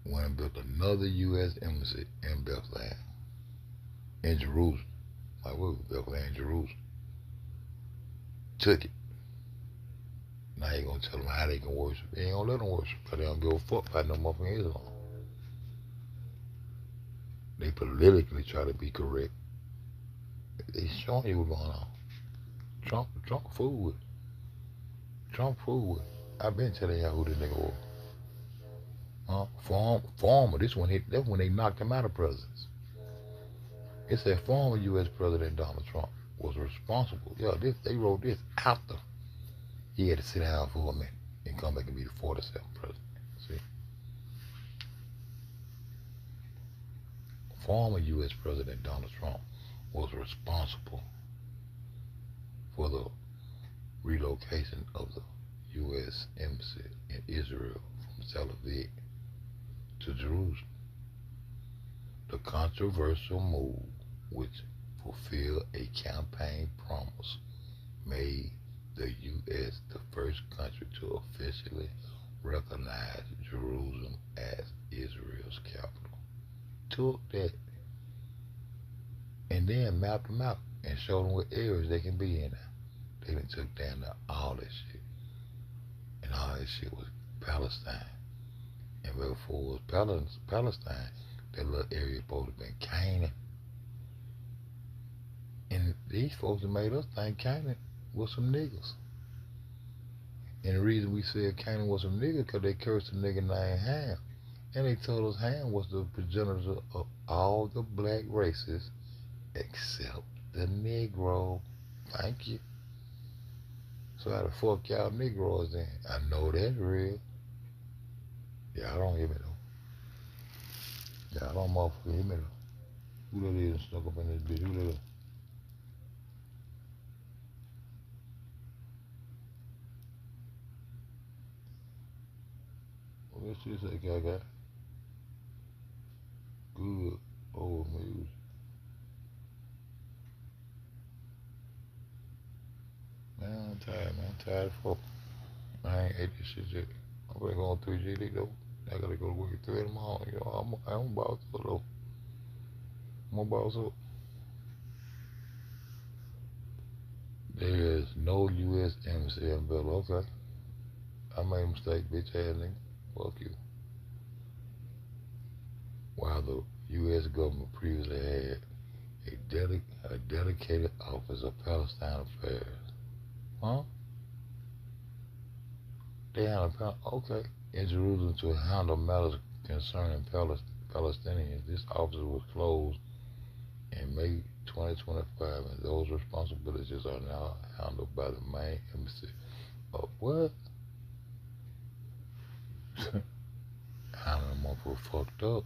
Went and built another U.S. embassy in Bethlehem, in Jerusalem. Like, what was Bethlehem, Jerusalem? Took it. Now you gonna tell them how they can worship. They ain't gonna let them worship because they don't give a fuck about no motherfucking Islam. They politically try to be correct. They showing you what's going on. Trump fool with it. Trump fool with it. I've been telling y'all who this nigga was. Former. That's when they knocked him out of presidency. It said former U.S. President Donald Trump was responsible. Yeah, they wrote this after he had to sit down for a minute and come back and be the 47th president. See? Former U.S. President Donald Trump was responsible for the relocation of the U.S. Embassy in Israel from Tel Aviv to Jerusalem. The controversial move, which fulfilled a campaign promise, made the U.S. the first country to officially recognize Jerusalem as Israel's capital. Took that and then mapped them out and showed them what areas they can be in now. They done took down all that shit. And all that shit was Palestine. And before it was Palestine, that little area supposed to have been Canaan. And these folks that made us think Canaan was some niggas. And the reason we said Canaan was some niggas because they cursed the nigga named Ham. And they told us Ham was the progenitor of all the black races except the Negro. Thank you. So how the fuck y'all Negroes then? I know that's real. Y'all don't hear me though. Y'all don't motherfucking hear me though. Who that is stuck up in this bitch? Who that is? What shit say, guy? Good old music. Man, I'm tired, man. I'm tired of fuck. I ain't ate this shit yet. I'm gonna go on 3GD though. I gotta go to work at 3 in the morning. You know, I'm boss up though. I'm a boss up. There is no U.S. embassy in Bella. Okay. I made a mistake, bitch ass nigga. Fuck you. While the U.S. government previously had a dedicated Office of Palestine Affairs. Huh? They had okay. In Jerusalem to handle matters concerning Palestinians. This office was closed in May 2025, and those responsibilities are now handled by the main embassy of what? Handling them up fucked up.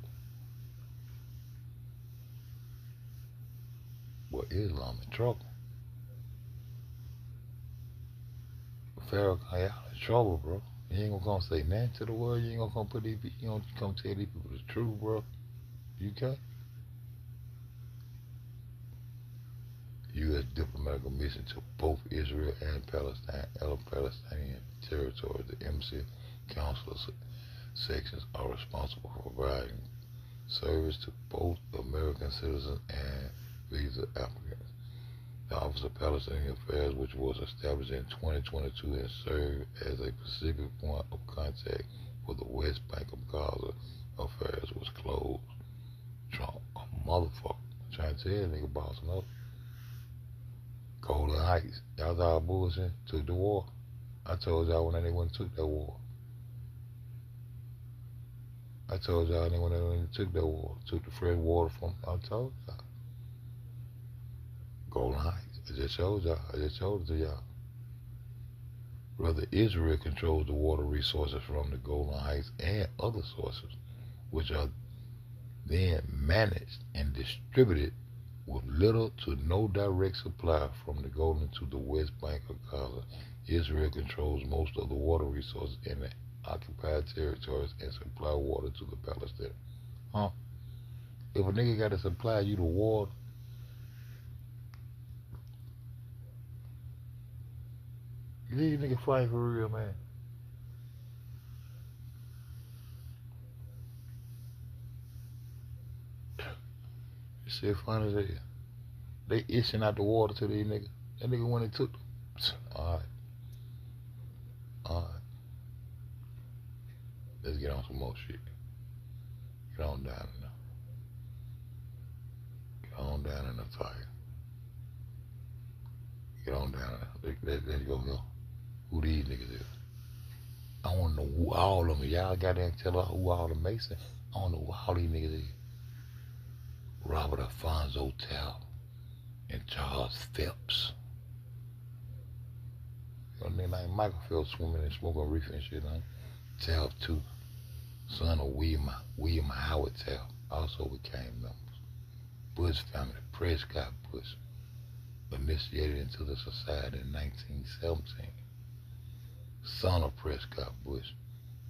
Well, Islam in trouble. Pharaoh got out in trouble, bro. You ain't gonna come say nothing to the world. You ain't gonna come you gonna come tell these people the truth, bro. You can't. U.S. diplomatic mission to both Israel and Palestinian territories. The embassy consular sections are responsible for providing service to both American citizens and visa applicants. The Office of Palestinian Affairs, which was established in 2022 and served as a specific point of contact for the West Bank of Gaza affairs, was closed. Trump, a motherfucker, trying to tell a nigga bossing up. Golden Heights, y'all all bullshit, took the war. I told y'all when they went and took that war. I I told y'all they went in and took that water, took the fresh water from. I told y'all. Golden Heights. I just showed y'all. I just showed it to y'all. Brother, Israel controls the water resources from the Golden Heights and other sources, which are then managed and distributed with little to no direct supply from the Golden to the West Bank of Gaza. Israel controls most of the water resources in the occupied territories and supply water to the Palestinians. Huh? If a nigga got to supply you the water, these niggas fighting for real, man. You see, funny as hell. They itching out the water to these niggas. That nigga when they took them. Alright. Alright. Let's get on some more shit. Get on down in there. Get on down in the tire. Get on down in there. Let's go here. Who these niggas is. I want to know who all of them. Y'all goddamn tell us who all the Masons. I don't know who all these niggas is. Robert Alfonso Tal and Charles Phelps. A nigga named Michael Phelps swimming and smoking reefer and shit, huh? Tal too. Son of William Howard Tal. Also became members. Bush family, Prescott Bush, initiated into the society in 1917. Son of Prescott Bush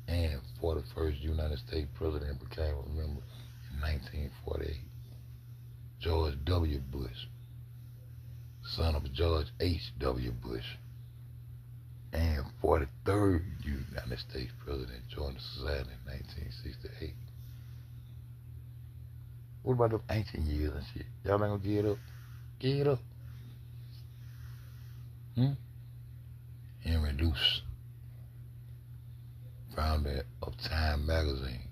and 41st United States President, became a member in 1948. George W. Bush, son of George H.W. Bush, and 43rd United States President, joined the society in 1968. What about them ancient years and shit? Y'all ain't gonna give it up? Give it up. Henry Luce, founder of Time magazine.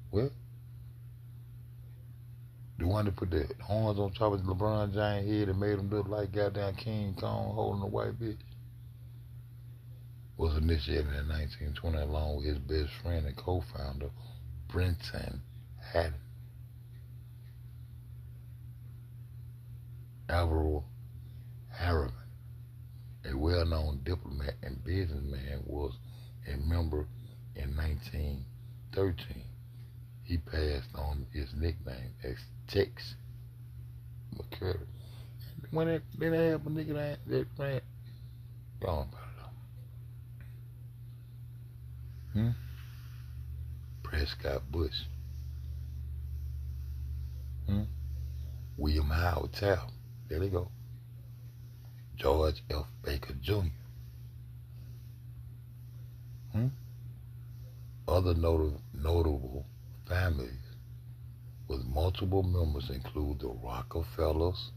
Well, the one that put the horns on top of LeBron James' head and made him look like goddamn King Kong holding a white bitch, was initiated in 1920 along with his best friend and co-founder, Brenton Haddon. Alvaro Harriman, a well-known diplomat and businessman, was a member in 1913. He passed on his nickname as Tex McCurry. When they have a nigga that man, go on about it. Prescott Bush. William Howard Taft. There they go. George F. Baker Jr. Other notable families with multiple members include the Rockefellers,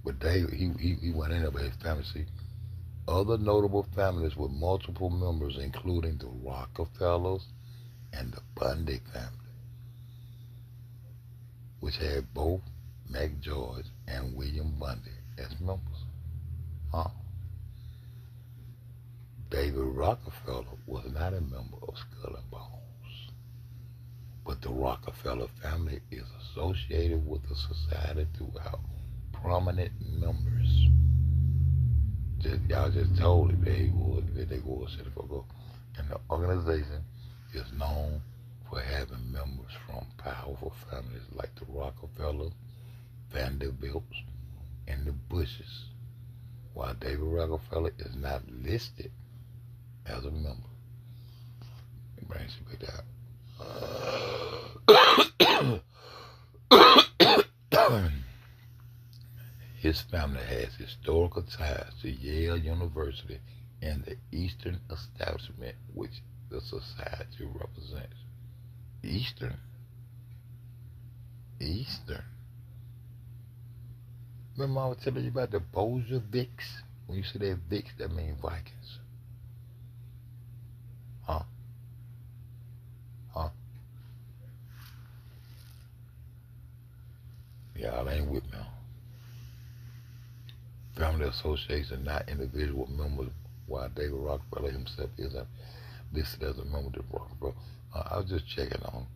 but he went in there by his family. See, other notable families with multiple members, including the Rockefellers and the Bundy family, which had both Mac George and William Bundy as members. David Rockefeller was not a member of Skull and Bones, but the Rockefeller family is associated with the society throughout prominent members. Y'all just told it they would shit if I go. And the organization is known for having members from powerful families like the Rockefellers, Vanderbilts, and the Bushes, while David Rockefeller is not listed as a member. Let me bring this back down. His family has historical ties to Yale University and the Eastern establishment which the society represents. Eastern. Remember I was telling you about the Bolsheviks? When you say they're Viks, that means Vikings. Y'all ain't with me. Family associations, not individual members, while David Rockefeller himself is a listed as a member of the Rockefeller. I was just checking on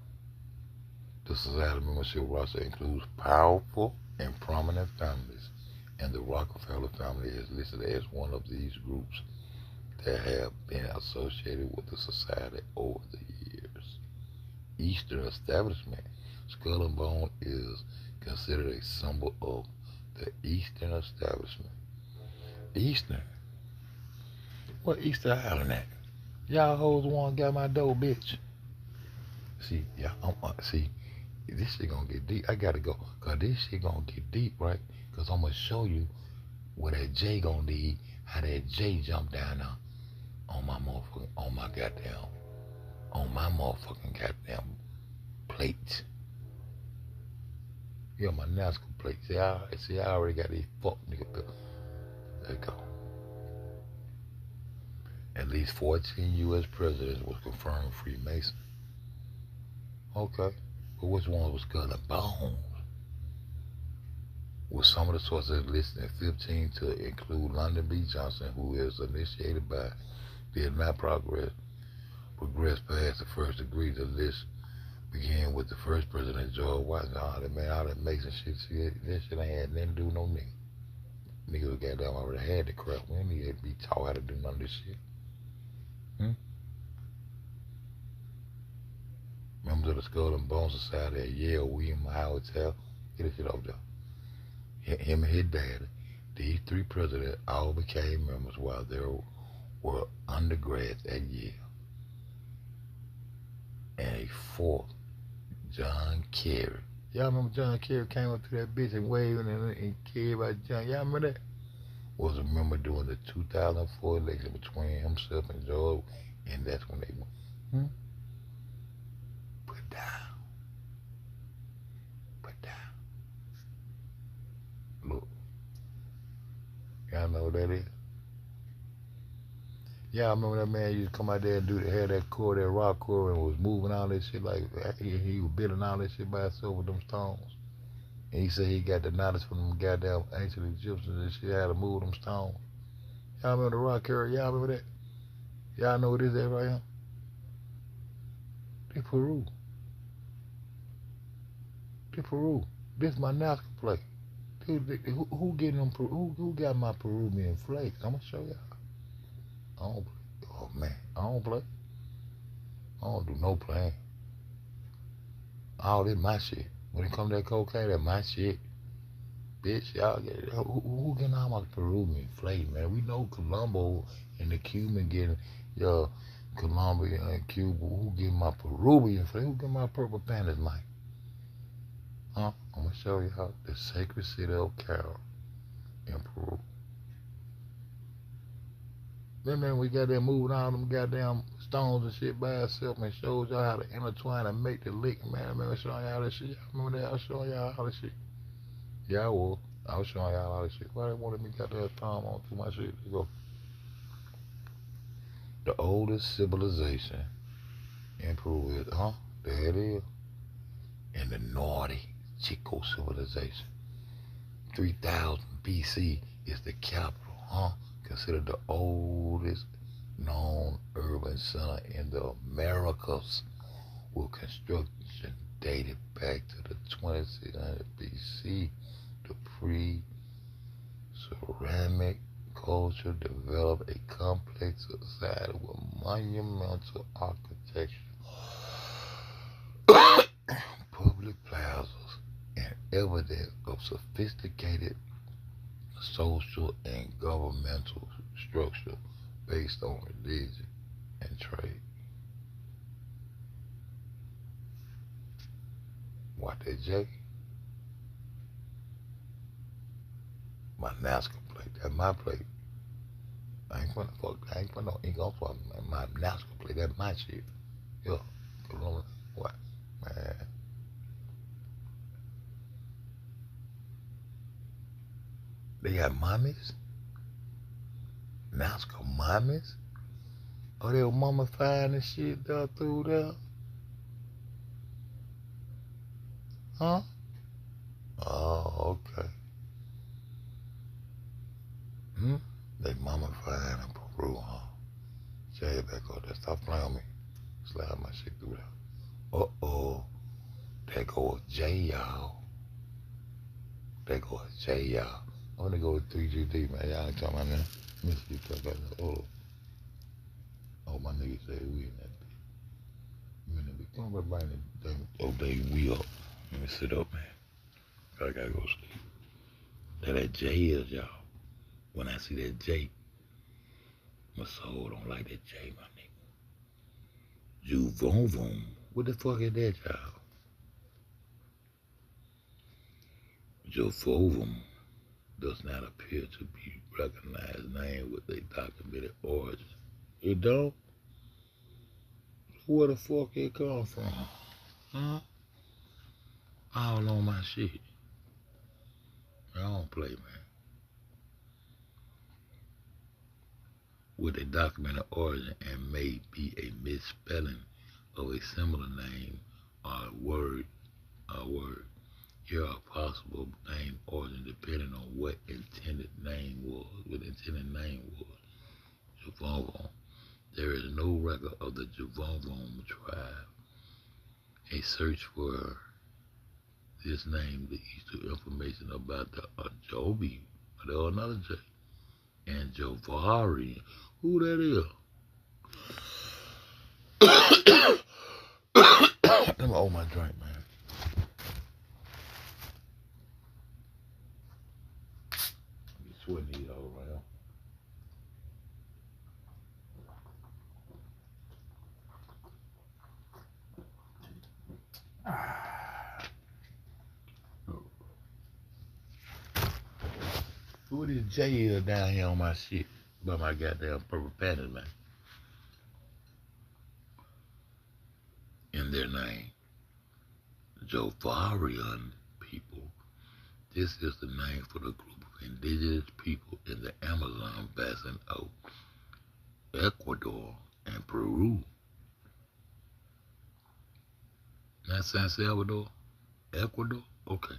the society membership roster includes powerful and prominent families, and the Rockefeller family is listed as one of these groups that have been associated with the society over the years. Eastern establishment. Skull and Bone is considered a symbol of the Eastern establishment. Eastern? What Easter Island at? Y'all hoes one got my dough, bitch. See, yeah, see, this shit gonna get deep. I gotta go, cause this shit gonna get deep, right? Cause I'm gonna show you what that J gonna need, how that J jump down there on my motherfucking, on my motherfucking goddamn plate. Yeah, my NASCAR plate. See, I already got these fuck niggas. There you go. At least 14 U.S. presidents was confirmed Freemason. Okay, but which one was Skull and Bones? With some of the sources listed in 15 to include Lyndon B. Johnson, who is initiated by Vietnam progressed past the first degree. The list began with the first president, George Washington. All that Mason shit, see, that shit ain't had nothing to do with no nigga. Niggas goddamn already had the crap. We ain't need to be taught how to do none of this shit. Members of the Skull and Bone Society at Yale, William Howard Hotel. Get this shit over there. Him and his daddy, these three presidents all became members while they were undergrads at Yale. And a fourth, John Kerry. Y'all remember John Kerry came up to that bitch and waving and cared about John? Y'all remember that? Was a member during the 2004 election between himself and George, and that's when they went. Put down. Look. Y'all know what that is? Y'all remember that man used to come out there and had that core, that rock core, and was moving all this shit like he was building all this shit by himself with them stones. And he said he got the knowledge from them goddamn ancient Egyptians and shit how to move them stones. Y'all remember the rock core? Y'all remember that? Y'all know what this is right here? This Peru. This my NASCAR plate. Dude, who getting them? Who got my Peruvian flakes? I'm gonna show y'all. I don't play. Oh man, I don't play. I don't do no playing. All this my shit. When it come to that cocaine, that's my shit. Bitch, y'all get it. Who getting all my Peruvian flakes, man? We know Colombo and the Cuban getting your Colombia and Cuba. Who getting my Peruvian flakes? Who getting my purple pandas, Mike? Huh? I'm gonna show you how the sacred city of Carol in Peru. Then we got there moving all them goddamn stones and shit by itself and shows y'all how to intertwine and make the lick. Man, I remember showing y'all that shit. Y'all remember that? I was showing y'all all that shit. Yeah, I was. I was showing y'all all that shit. Why they wanted me to got that thumb on through my shit? Let's go. The oldest civilization in Peru is, there it is. And the Nordic Chico civilization. 3000 BC is the capital, Considered the oldest known urban center in the Americas, with construction dated back to the 2600 BC. The pre-ceramic culture developed a complex society with monumental architecture, public plazas, and evidence of sophisticated social and governmental structure based on religion and trade. Watch that, Jay. My NASCAR plate. That's my plate. I ain't put no ink on my NASCAR plate. That's my shit. Yeah. What? Man. They got mommies? NASCAR mommies? Oh, they were mummified and shit there through there? Huh? Oh, okay. They mummified in Peru, huh? Jay, lay it back up there. Stop playing with me. Slide my shit through there. Uh-oh. There go a J, y'all. There go a J, y'all. I want to go with 3GD, man. Y'all ain't talking about that. Let me see if I got that. Oh, my nigga said we in that bitch. We in that bitch. Come on, bring the thing. Oh, we up. Let me sit up, man. I gotta go sleep. That J is, y'all. When I see that J, my soul don't like that J, my nigga. Juvon. What the fuck is that, y'all? Jovovum does not appear to be recognized name with a documented origin. It don't? Where the fuck it come from? Huh? I don't know my shit. I don't play, man. With a documented origin and may be a misspelling of a similar name or word. Here are possible name origin depending on what intended name was. Javon. There is no record of the Javon tribe. A search for this name leads to information about the Ajobi, there was another J, and Jovari. Who that is? Let me owe my drink, man. Sweating these all around. Who this J is down here on my shit? By my goddamn purple panties, man. In their name. Jovarian people. This is the name for the group of indigenous people in the Amazon basin of Ecuador and Peru. Not San Salvador? Ecuador? Okay.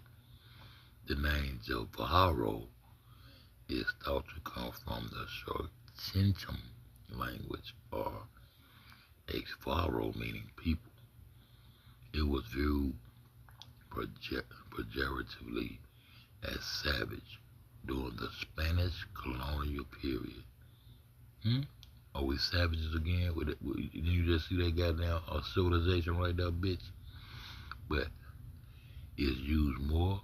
The name Jovaro is thought to come from the short Chincham language or Exvaro meaning people. It was viewed pejoratively as savage during the Spanish colonial period. Are we savages again? Did you just see that goddamn civilization right there, bitch? But it's used more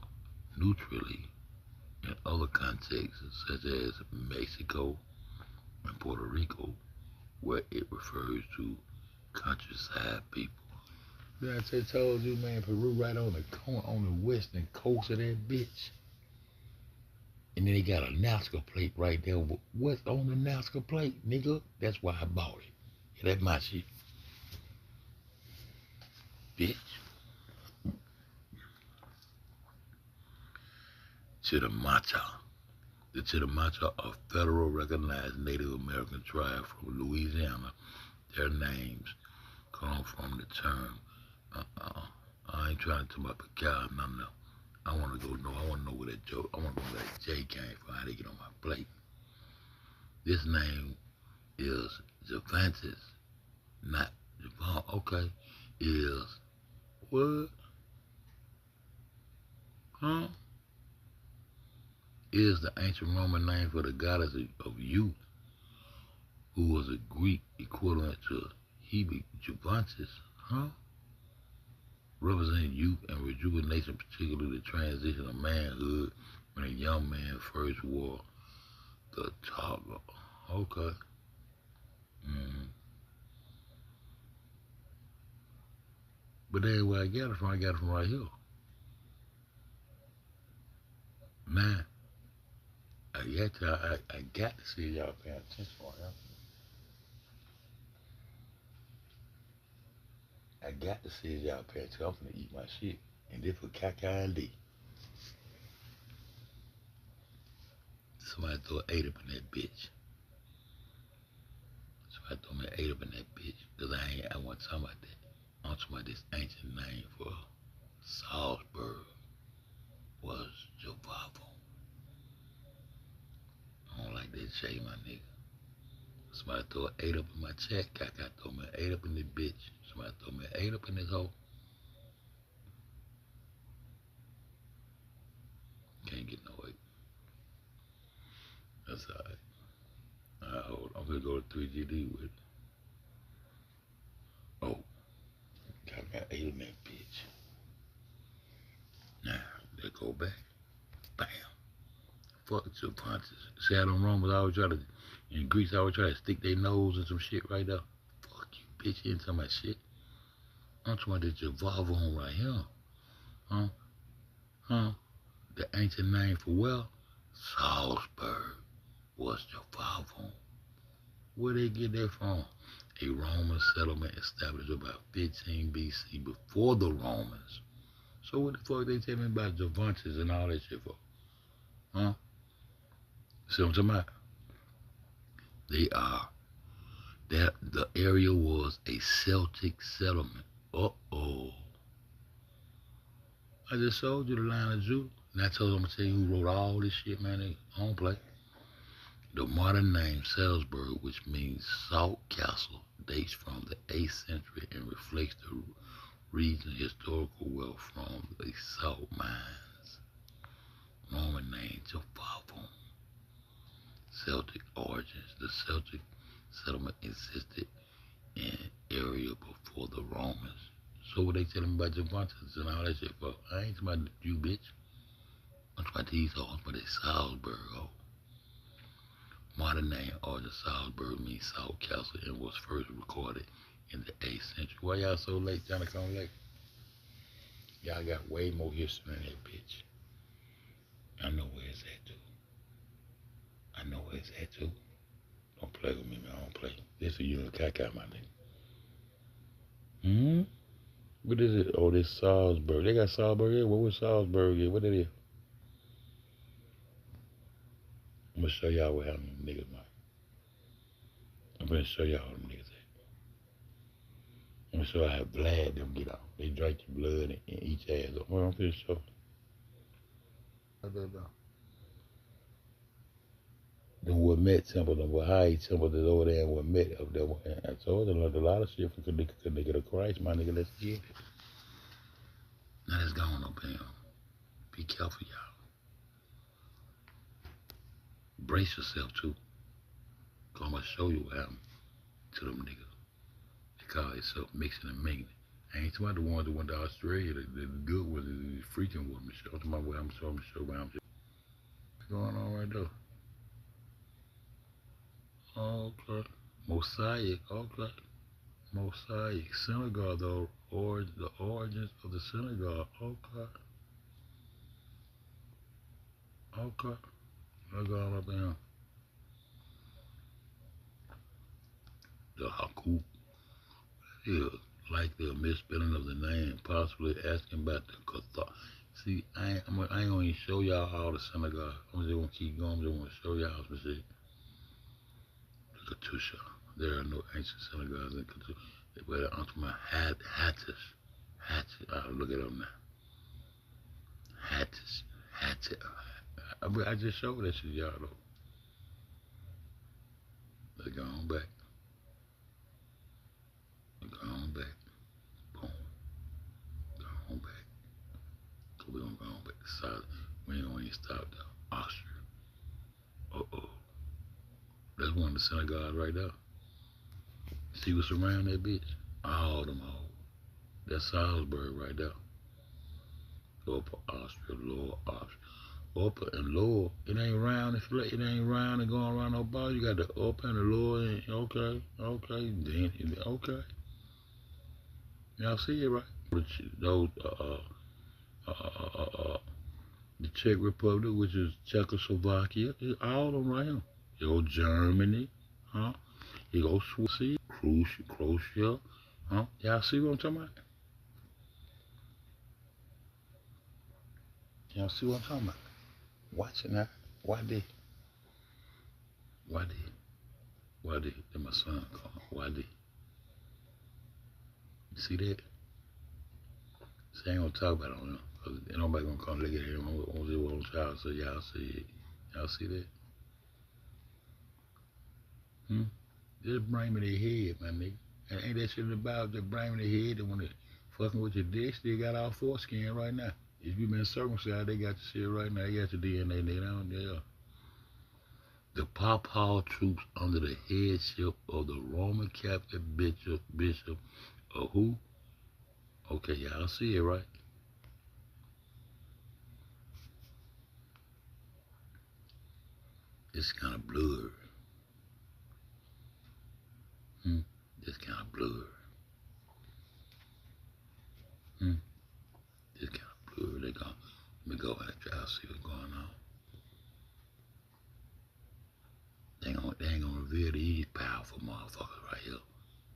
neutrally in other contexts, such as Mexico and Puerto Rico, where it refers to countryside people. Yeah, I just told you, man, Peru right on the corner, on the western coast of that bitch. And then they got a Nazca plate right there. What's on the Nazca plate, nigga? That's why I bought it. Yeah, that's my shit. Bitch. Chittimacha. The Chittimacha are federal recognized Native American tribe from Louisiana. Their names come from the term. I ain't trying to talk about Picard, no. I want to know where that joke, I want to know where that J came from, how they get on my plate. This name is Javantis, not Javon, okay, is what? Huh? Is the ancient Roman name for the goddess of youth, who was a Greek equivalent to Hebe Javantis, huh? Representing youth and rejuvenation, particularly the transition of manhood when a young man first wore the toga. Okay. But that's where I got it from. I got it from right here. Man, I got to see y'all paying attention right here. I got to see y'all paying attention. I'm finna eat my shit. And this for Kaka and D. Somebody throw an 8 up in that bitch. Somebody throw me an 8 up in that bitch. Because I want to talk about that. I'm talking about this ancient name for Salzburg was Jovavo. I don't like that shade, my nigga. Somebody Somebody throw an 8 up in my chat. I throw me an 8 up in this bitch. Somebody throw me an 8 up in this hoe. Can't get no 8. That's alright. Alright, hold on. I'm gonna go to 3GD with it. Oh. I got 8 in that bitch. Now, let's go back. Bam. Fuck your punches. See how them Romans always try to, in Greece, always try to stick their nose in some shit right there. Fuck you, bitch. You ain't talking about shit. I'm talking about this Javavon right here. Huh? The ancient name for well, Salzburg was Javavon. Where they get that from? A Roman settlement established about 15 BC before the Romans. So what the fuck they tell me about Javantes and all that shit for? Huh? See what I'm talking about? The area was a Celtic settlement. Uh-oh. I just showed you the line of Judah. And I told them, I'm going to tell you who wrote all this shit, man. They don't play. The modern name Salzburg, which means Salt Castle, dates from the 8th century and reflects the region's historical wealth from the salt mines. Roman name Javavon. Celtic origins. The Celtic settlement existed in area before the Romans. So what they telling me about Javantes and all that shit for? I ain't talking about you, bitch. I'm talking about these hoes, but they Salzburg, ho. Modern name origin Salzburg means Salt Castle and was first recorded in the 8th century. Why y'all so late, Jonathan Lake? Y'all got way more history than that bitch. I know where it's at too. Don't play with me, man. I don't play. This is UNC FED, my nigga. What is it? Oh, this Salzburg. They got Salzburg here. What was Salzburg here? What it is? I'm gonna show y'all what happened to them niggas, man. I'm gonna show y'all how them niggas at. I'm gonna show y'all how Vlad them get off. They drink your blood and eat your ass up. Well, I'm gonna show. Then what met Temple, then what high Temple is over there and what met up there. And I told them a lot of shit from the nigga to Christ, my nigga. Let's get it. Now let's go on up here. Be careful, y'all. Brace yourself too. Cause I'm gonna show you what happened to them niggas. They call themselves mixing and mingling. I ain't talking about the ones that went to Australia, the good ones, the freaking women. I'm talking about what I'm showing what I'm showing. What's going on right there? Okay. Mosaic, okay. Mosaic. Synagogue, the origins of the synagogue, okay. Okay. Let's go on up in the Hakuk. Yeah, like the misspelling of the name, possibly asking about the Cathar. See, I ain't gonna even show y'all all the synagogue. I'm just gonna keep going. I'm just gonna show y'all some shit. The Katusha. There are no ancient synagogues in Katusha. But I'm talking about Hattish. I'll look it up now. Hattish. I just showed that shit, y'all, though. Let's go on back. Boom. Go on back. We're gonna go on back to solid. We ain't gonna even stop though. Austria. Uh-oh. That's one of the synagogues right there. See what's around that bitch? All them hoes. That's Salzburg right there. Upper Austria, lower Austria. Upper and lower. It ain't round and flat. It ain't round and going around no ball. You got the upper and the lower. And okay. Then, okay. Y'all see it, right? Those, the Czech Republic, which is Czechoslovakia, all of them right here. You go Germany, huh? You go Switzerland, Croatia, huh? Y'all see what I'm talking about? Y'all see what I'm talking about? Watch it now. Why did? Then my son called. Why did? You see that? See, I ain't gonna talk about it on them. Cause nobody gonna come look at him on the old child, so y'all see it. Y'all see that? Just bring me their head, my nigga. And ain't that shit in the Bible? Just bring me their head, and when they fucking with your dick, they got all foreskin right now. If you been circumcised, they got your shit right now. They got your DNA, they don't, yeah. The Papal troops under the headship of the Roman Catholic Bishop of who? Okay, y'all see it, right? It's kind of blurry. It's kind of blurry. It's kind of blurry. Let me go after y'all see what's going on. They ain't gonna reveal these powerful motherfuckers right here.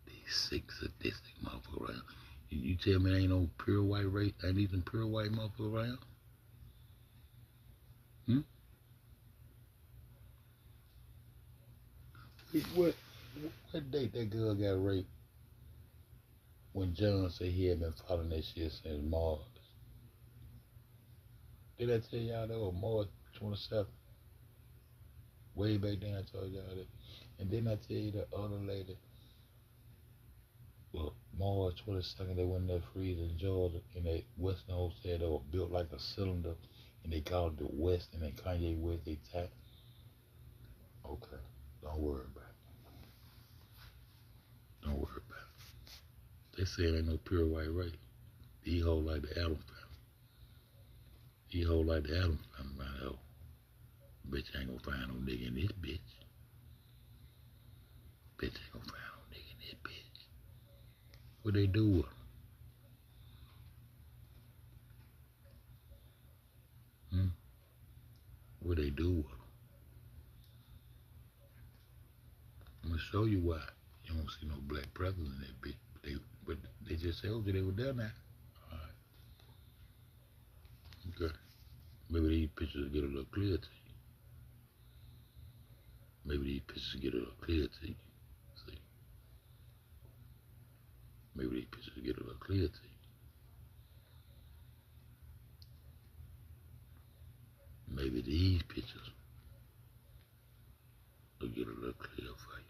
These sick, sadistic motherfuckers right here. You tell me there ain't no pure white race? Ain't even pure white motherfuckers right here? What date that girl got raped when John said he had been following that shit since Mars? Did I tell y'all that was March 27th? Way back then I told y'all that. And didn't I tell you the other lady, well, March 22nd, they went in that freeze in Georgia, and that Western Hotel that was built like a cylinder, and they called it the West, and then Kanye West, they tapped. Okay, don't worry about it. Don't worry about it. They said ain't no pure white race. He hold like the Adam family. He hold like the Adam family right now. Bitch ain't gonna find no nigga in this bitch. Bitch ain't gonna find no nigga in this bitch. What they do with him? What they do with him? I'm gonna show you why you don't see no black president in that bitch. But they just told you they were there now. All right. Okay. Maybe these pictures get a little clearer to you. Maybe these pictures get a little clearer to you. See? Maybe these pictures get a little clearer to you. Maybe these pictures will get a little clearer for you.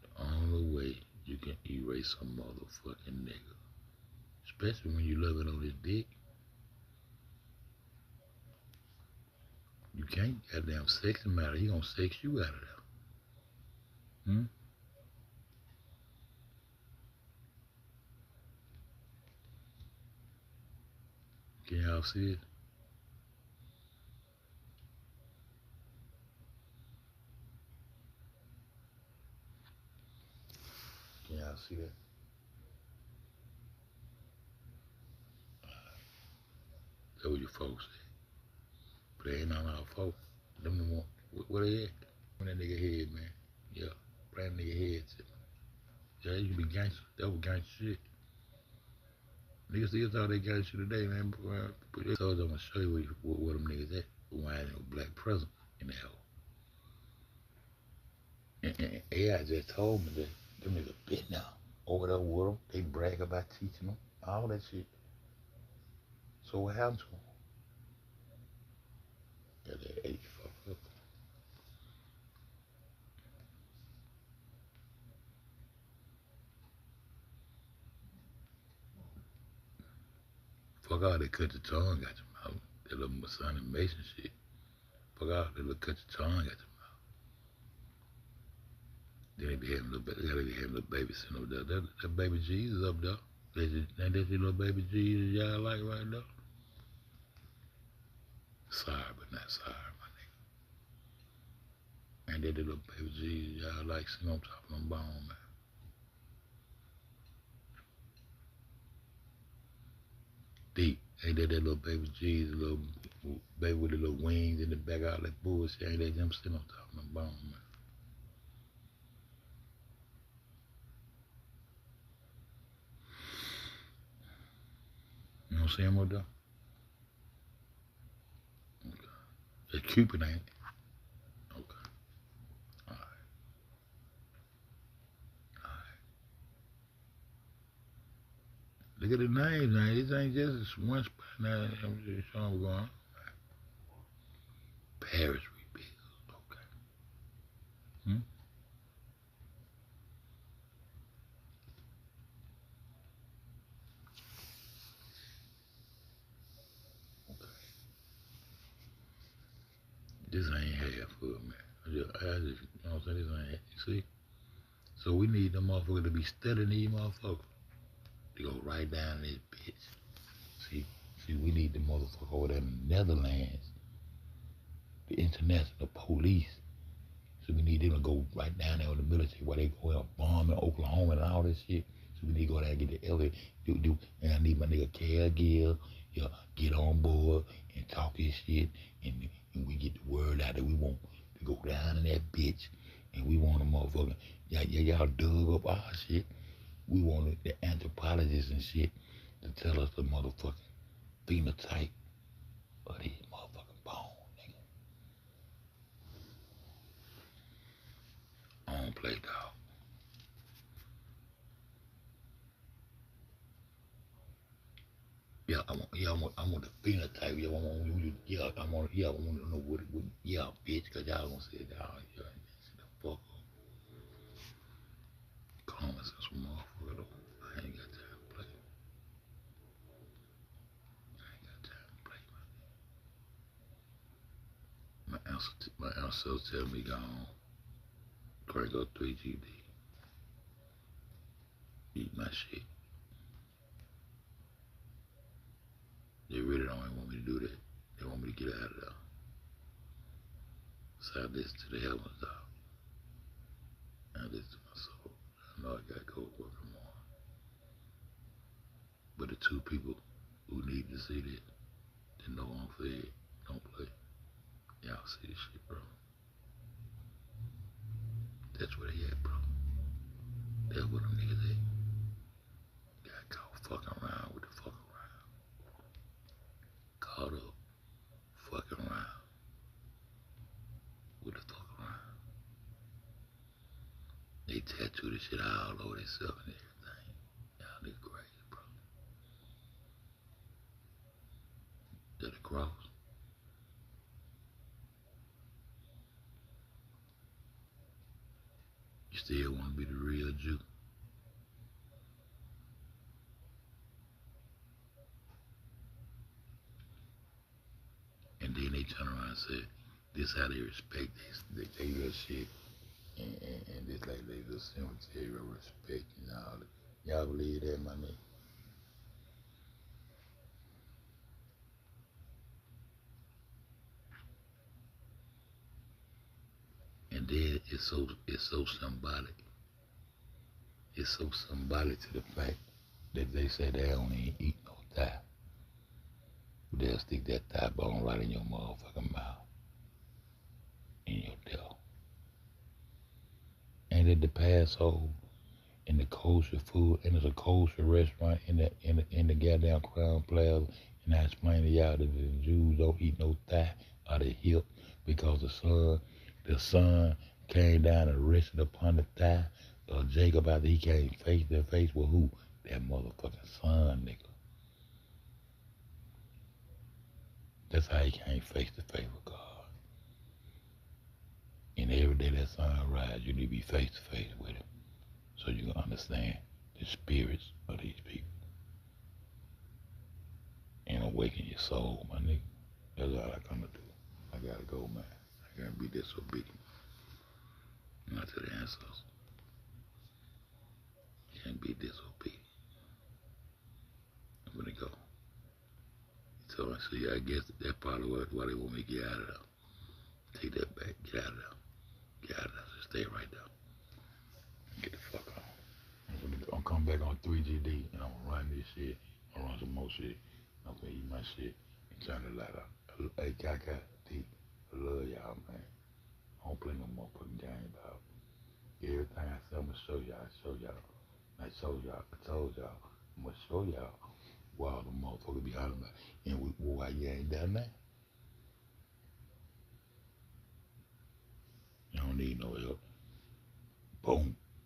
The only way you can erase a motherfucking nigga, especially when you loving on his dick, you can't goddamn sex him out. He gonna sex you out of there. Can y'all see it? Can y'all see that? That's what your folks say. But they ain't none of our folks. Them the one. Where they at? On that nigga head, man. Yeah. Bring that nigga head to me. Yeah, you be gangster. That was gangster shit. Niggas still thought they gangster shit today, man. But they told you I'm gonna show you where them niggas at. Why ain't no black president in the hell? And AI just told me that them niggas bit now. Over there with them. They brag about teaching them. All that shit. So what happened to them? Got that H fucked up. Fuck all that cut your tongue got your mouth. That little Masonic Mason shit. Fuck all that little cut your tongue got your mouth. Then they be having little baby sitting over there. That baby Jesus up there. Ain't that your little baby Jesus y'all like right now? Sorry, but not sorry, my nigga. Ain't that the little baby Jesus y'all like sitting on top of them bone, man? Deep. Ain't that little baby Jesus, little baby with the little wings in the back, all that bullshit? Ain't that them sitting on top of them bone, man? You don't see him up there? Okay. It's Cupid, ain't it? Okay. All right. Look at the names now. This ain't just one spot now. I'm just showing what's going on. Paris rebuild. This ain't half good, man. I just, you know what I'm saying? This ain't half. You see? So we need them motherfuckers to be studying these motherfuckers. They go right down this bitch. See, we need the motherfucker over there in the Netherlands, the international police. So we need them to go right down there with the military while they go out bombing Oklahoma and all this shit. So we need to go down and get the elder, and I need my nigga Cargill, get on board and talk this shit, and we get the word out that we want to go down in that bitch, and we want a motherfucker, y'all dug up our shit. We want the anthropologists and shit to tell us the motherfucking phenotype of these motherfucking bones, nigga. I don't play, dog. I want the phenotype. I want to know what bitch, cause y'all gonna say that, the fuck up. Common sense, motherfucker, though. I ain't got time to play. My ancestors tell me go on, crank up 3GD, eat my shit. They really don't even want me to do that. They want me to get out of there. So I listen to the heavens, dog. I listen to my soul. I know I gotta go work tomorrow. But the two people who need to see that, that know I'm fed, don't play. Y'all see this shit, bro. That's where they at, bro. That's where them niggas at. Got caught fucking around with the fuck around. Caught up, fucking around with the fuck around. They tattoo this shit all over themselves and everything. Y'all niggas crazy, bro. That a cross? You still want to be the real Jew? And then they turn around and say, this how they respect this, they little shit, and this like they little cemetery of respect and all that. Y'all believe that, my nigga? And then it's so symbolic. It's so symbolic to the fact that they say they don't even eat no thigh. They'll stick that thigh bone right in your motherfucking mouth, in your tail. And at the Passover, in the kosher food, and there's a kosher restaurant in the goddamn Crown Plaza, and I explained to y'all that the Jews don't eat no thigh or the hip because the sun came down and rested upon the thigh of Jacob after he came face to face with who? That motherfucking son, nigga. That's how he came face to face with God. And every day that sun rises, you need to be face to face with him so you can understand the spirits of these people and awaken your soul, my nigga. That's all I come to do. I gotta go, man. I gotta be disobedient. Not to the ancestors. You can't be disobedient. I'm gonna go. So I guess that's probably why they want me to get out of there. Take that back. Get out of there. Get out of there. Just stay right there. Get the fuck on. I'm gonna come back on 3GD and I'm gonna run this shit. I'm gonna run some more shit. I'm gonna eat my shit and turn the light out. Hey, Kaka, D, I love y'all, man. I don't play no motherfucking game, dog. Everything I say, I'm gonna show y'all. I told y'all. I'm gonna show y'all why all the motherfuckers be hollering about and why you ain't done that. You don't need no help. Boom.